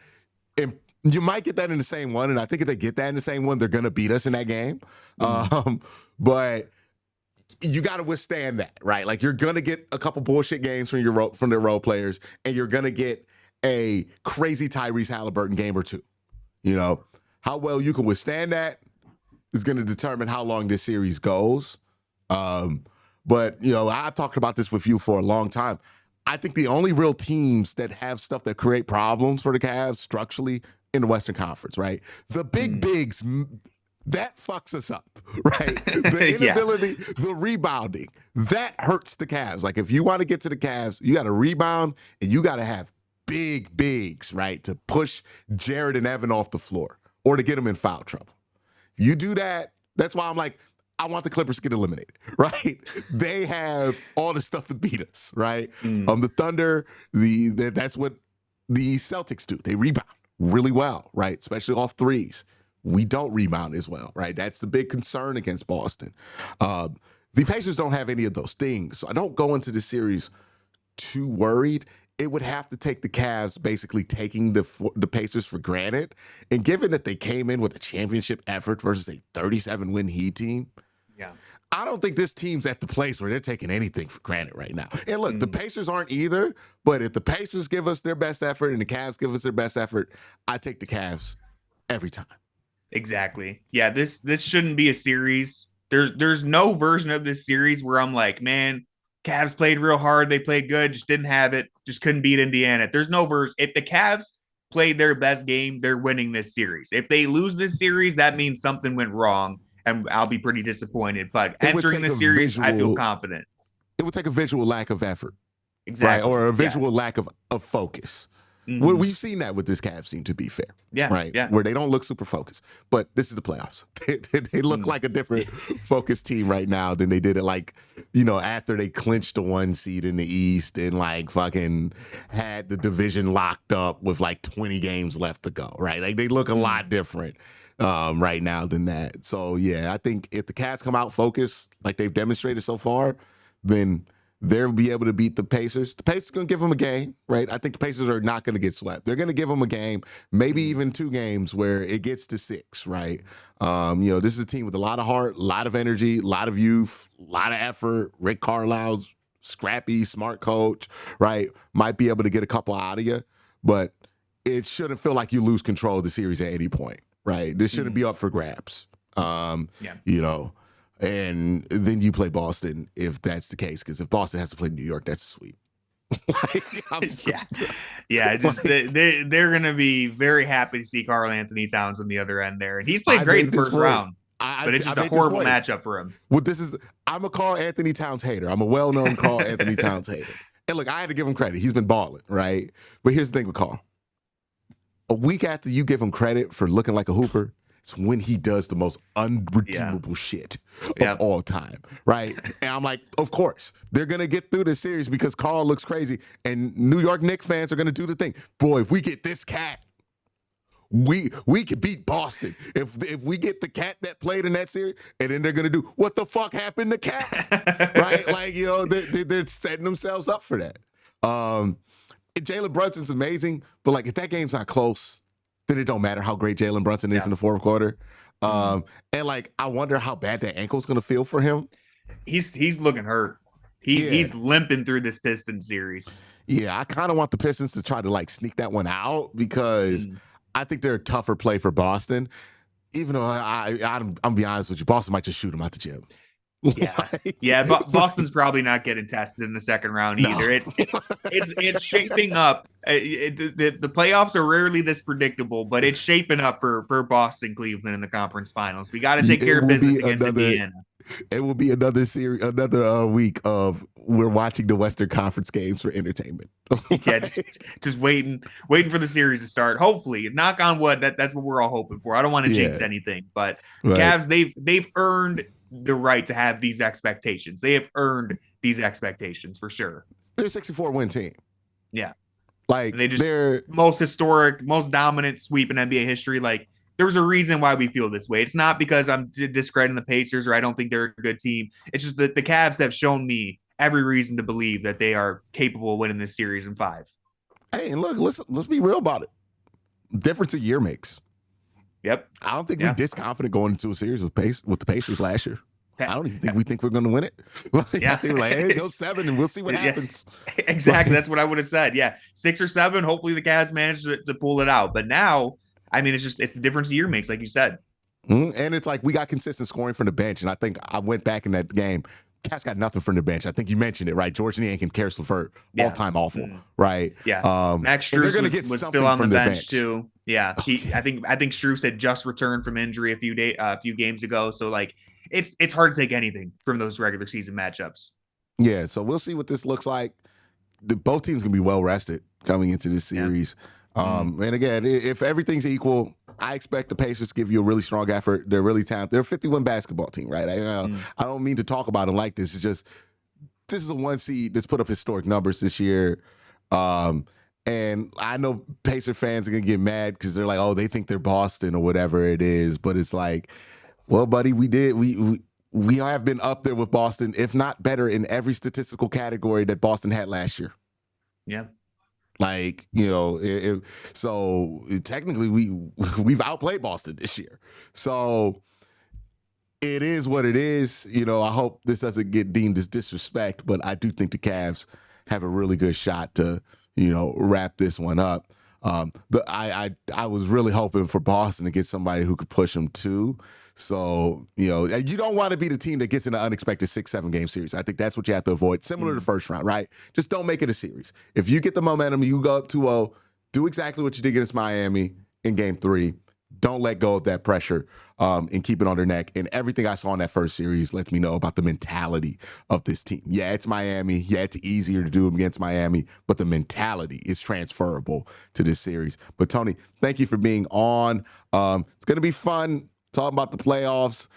And you might get that in the same one, and I think if they get that in the same one, they're going to beat us in that game. But you got to withstand that, right? Like you're going to get a couple bullshit games from their role players, and you're going to get a crazy Tyrese Haliburton game or 2. You know, how well you can withstand that is going to determine how long this series goes. But, you know, I talked about this with you for a long time. I think the only real teams that have stuff that create problems for the Cavs structurally in the Western Conference, right? The big bigs, that fucks us up, right? The inability, the rebounding, that hurts the Cavs. Like if you want to get to the Cavs, you got to rebound and you got to have big bigs, right? To push Jared and Evan off the floor or to get them in foul trouble. You do that, that's why I'm like, I want the Clippers to get eliminated, right? They have all the stuff to beat us, right? The Thunder, that's what the Celtics do. They rebound really well, right? Especially off threes. We don't rebound as well, right? That's the big concern against Boston. The Pacers don't have any of those things, so I don't go into the series too worried. It would have to take the Cavs basically taking the Pacers for granted. And given that they came in with a championship effort versus a 37-win Heat team, I don't think this team's at the place where they're taking anything for granted right now. And look, the Pacers aren't either, but if the Pacers give us their best effort and the Cavs give us their best effort, I take the Cavs every time. Exactly. Yeah, this shouldn't be a series. There's no version of this series where I'm like, man, Cavs played real hard. They played good, just didn't have it, just couldn't beat Indiana. There's no version. If the Cavs played their best game, they're winning this series. If they lose this series, that means something went wrong. and I'll be pretty disappointed. But It would entering take the a series, I feel visual- confident. It would take a visual lack of effort, Exactly. right? Or a visual lack of focus. Mhm. Well, we've seen that with this Cavs team, to be fair. Yeah, Right? yeah. Where they don't look super focused. But this is the playoffs. They look like a different focused team right now than they did it, like, after they clinched the 1 seed in the East and like fucking had the division locked up with like 20 games left to go, right? Like they look a lot different right now than that. So yeah, I think if the Cavs come out focused like they've demonstrated so far, then they'll be able to beat the Pacers. The Pacers are going to give them a game, right? I think the Pacers are not going to get swept. They're going to give them a game, maybe even 2 games where it gets to 6, right? This is a team with a lot of heart, a lot of energy, a lot of youth, a lot of effort. Rick Carlisle's scrappy, smart coach, right? Might be able to get a couple out of you, but it shouldn't feel like you lose control of the series at any point, right? This shouldn't be up for grabs. And then you play Boston if that's the case. Because if Boston has to play New York, that's a sweep. They're going to be very happy to see Karl Anthony Towns on the other end there. And he's played great in the first round. But it's just a horrible matchup for him. Well, I'm a Karl Anthony Towns hater. I'm a well-known Karl Anthony Towns hater. And look, I had to give him credit. He's been balling, right? But here's the thing with Karl. A week after you give him credit for looking like a hooper, it's when he does the most unredeemable shit of all time, right? And I'm like, of course, they're going to get through this series because Karl looks crazy, and New York Knicks fans are going to do the thing. Boy, if we get this cat, we could beat Boston. If we get the cat that played in that series, and then they're going to do, what the fuck happened to Cat? Right? Like, they're setting themselves up for that. Jalen Brunson's amazing, but like if that game's not close, then it don't matter how great Jalen Brunson is in the fourth quarter. And like, I wonder how bad that ankle's going to feel for him. He's looking hurt. He's limping through this Pistons series. Yeah, I kind of want the Pistons to try to like sneak that one out because I think they're a tougher play for Boston. Even though I'm be honest with you, Boston might just shoot him out the gym. Boston's probably not getting tested in the second round either. It's shaping up. The playoffs are rarely this predictable, but it's shaping up for Boston, Cleveland in the conference finals. We got to take care of business against Indiana. It will be another series, another week of we're watching the Western Conference games for entertainment. Just waiting for the series to start. Hopefully, knock on wood. That's what we're all hoping for. I don't want to jinx anything, but Cavs, they've earned the right to have these expectations. They have earned these expectations for sure. They're a 64-win team. Yeah. Like they're most historic, most dominant sweep in NBA history. Like there's a reason why we feel this way. It's not because I'm discrediting the Pacers or I don't think they're a good team. It's just that the Cavs have shown me every reason to believe that they are capable of winning this series in 5. Hey, and look, let's be real about it. Difference a year makes. Yep. I don't think we're this confident going into a series with the Pacers last year. I don't even think we think we're going to win it. I think we're like, hey, go 7 and we'll see what happens. Exactly. That's what I would have said. Yeah. 6 or 7. Hopefully the Cavs manage to pull it out. But now, I mean, it's the difference a year makes, like you said. And it's like we got consistent scoring from the bench. And I think I went back in that game. Cats got nothing from the bench. I think you mentioned it, right? George Niang and Karis LeVert, all-time awful, right? Yeah. Max Strus was still on the bench too. Yeah. I think Strus had just returned from injury a few games ago. So like it's hard to take anything from those regular season matchups. Yeah. So we'll see what this looks like. Both teams can be well rested coming into this series. And again, if everything's equal, I expect the Pacers to give you a really strong effort. They're really talented. They're a 50-win basketball team, right? I don't mean to talk about them like this. It's just this is a 1 seed that's put up historic numbers this year. And I know Pacer fans are going to get mad because they're like, oh, they think they're Boston or whatever it is. But it's like, well, buddy, we have been up there with Boston, if not better, in every statistical category that Boston had last year. Yeah. Like, so technically we've outplayed Boston this year. So it is what it is. I hope this doesn't get deemed as disrespect, but I do think the Cavs have a really good shot to, wrap this one up. I was really hoping for Boston to get somebody who could push them too. So, you don't want to be the team that gets in an unexpected 6-7 game series. I think that's what you have to avoid. Similar to the first round, right? Just don't make it a series. If you get the momentum, you go up 2-0, do exactly what you did against Miami in game 3. don't let go of that pressure and keep it on their neck. And everything I saw in that first series lets me know about the mentality of this team. Yeah, it's Miami. Yeah, it's easier to do against Miami, but the mentality is transferable to this series. But Tony, thank you for being on. It's going to be fun talking about the playoffs.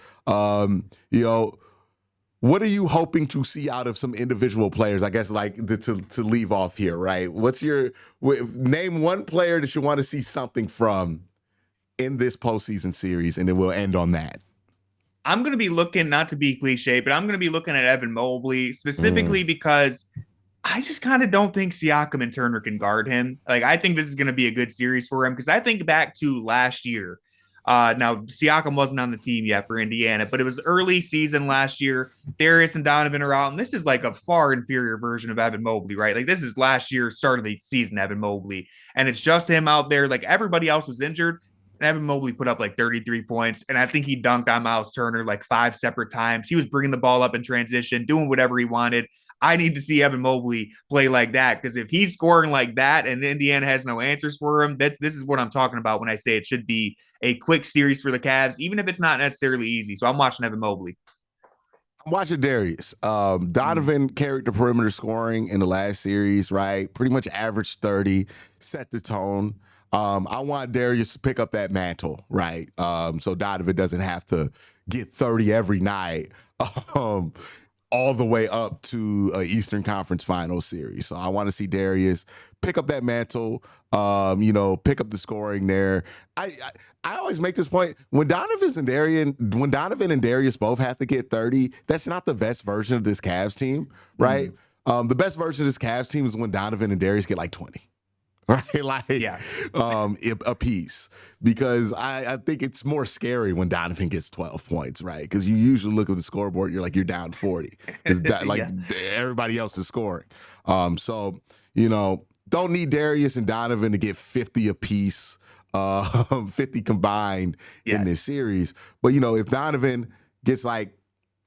What are you hoping to see out of some individual players? I guess like to leave off here, right? Name one player that you want to see something from in this postseason series, and then we'll end on that. I'm going to be looking, not to be cliche, but I'm going to be looking at Evan Mobley specifically because I just kind of don't think Siakam and Turner can guard him. Like, I think this is going to be a good series for him because I think back to last year. Now, Siakam wasn't on the team yet for Indiana, but it was early season last year. Darius and Donovan are out, and this is like a far inferior version of Evan Mobley, right? Like, this is last year's start of the season, Evan Mobley, and it's just him out there. Like, everybody else was injured. And Evan Mobley put up like 33 points, and I think he dunked on Miles Turner like 5 separate times. He was bringing the ball up in transition, doing whatever he wanted. I need to see Evan Mobley play like that because if he's scoring like that and Indiana has no answers for him, this is what I'm talking about when I say it should be a quick series for the Cavs, even if it's not necessarily easy. So I'm watching Evan Mobley. I'm watching Darius. Donovan carried the perimeter scoring in the last series, right? Pretty much averaged 30, set the tone. I want Darius to pick up that mantle, right? So Donovan doesn't have to get 30 every night. All the way up to Eastern Conference Finals series. So I want to see Darius pick up that mantle, pick up the scoring there. I always make this point, when Donovan and Darius both have to get 30, that's not the best version of this Cavs team, right? The best version of this Cavs team is when Donovan and Darius get like 20. Right? A piece. Because I think it's more scary when Donovan gets 12 points, right? Because you usually look at the scoreboard, you're down 40. Because everybody else is scoring. Don't need Darius and Donovan to get 50 apiece, 50 combined in this series. But, if Donovan gets like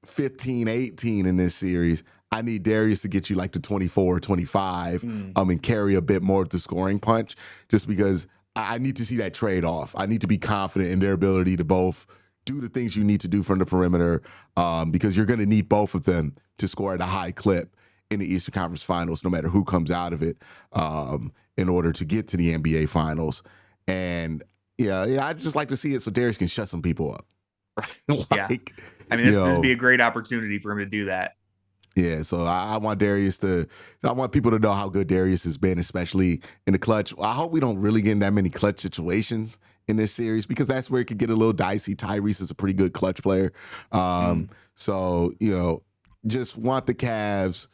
15, 18 in this series, I need Darius to get you like to 24, 25, and carry a bit more of the scoring punch, just because I need to see that trade-off. I need to be confident in their ability to both do the things you need to do from the perimeter, because you're going to need both of them to score at a high clip in the Eastern Conference Finals, no matter who comes out of it, in order to get to the NBA Finals. And, I'd just like to see it so Darius can shut some people up. This would be a great opportunity for him to do that. Yeah, so I want people to know how good Darius has been, especially in the clutch. I hope we don't really get in that many clutch situations in this series, because that's where it could get a little dicey. Tyrese is a pretty good clutch player. So, just want the Cavs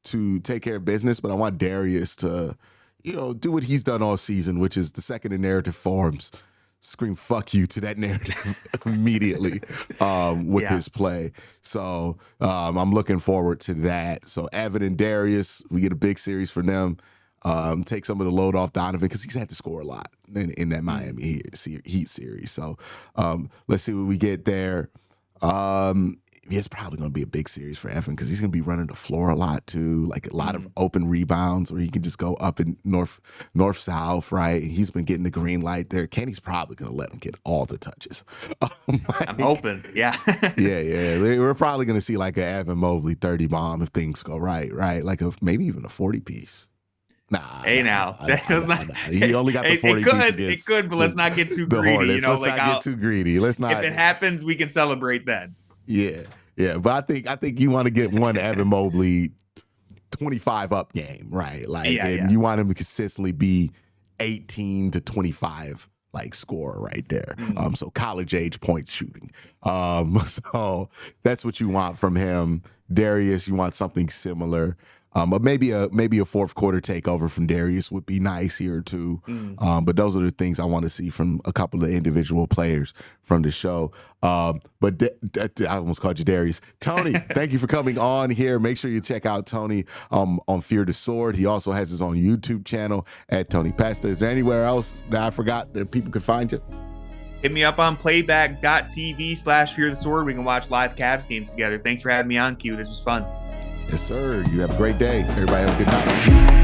to take care of business, but I want Darius to, do what he's done all season, which is the second the narrative forms, scream "fuck you" to that narrative immediately with his play. So I'm looking forward to that. So Evan and Darius, we get a big series for them. Take some of the load off Donovan, because he's had to score a lot in that Miami Heat series. So let's see what we get there. It's probably going to be a big series for Evan, because he's going to be running the floor a lot too, like a lot of open rebounds where he can just go up in north-south, right? He's been getting the green light there. Kenny's probably going to let him get all the touches. I'm hoping, yeah. Yeah. We're probably going to see like an Evan Mobley 30 bomb if things go right? Like maybe even a 40-piece. Nah. He only got the 40 piece against It could, but let's not get too greedy. Hornets. Let's not get too greedy. Let's not. If it happens, we can celebrate then. Yeah, but I think you want to get one Evan Mobley 25 up game, right? You want him to consistently be 18 to 25 like scorer right there. So college age points shooting. So that's what you want from him. Darius, you want something similar. But maybe a fourth quarter takeover from Darius would be nice here too. But those are the things I want to see from a couple of individual players from the show. But I almost called you Darius. Tony, thank you for coming on here. Make sure you check out Tony on Fear the Sword. He also has his own YouTube channel at Tony Pesta. Is there anywhere else that I forgot that people can find you? Hit me up on playback.tv/Fear the Sword. We can watch live Cavs games together. Thanks for having me on, Q. This was fun. Yes, sir. You have a great day. Everybody have a good night.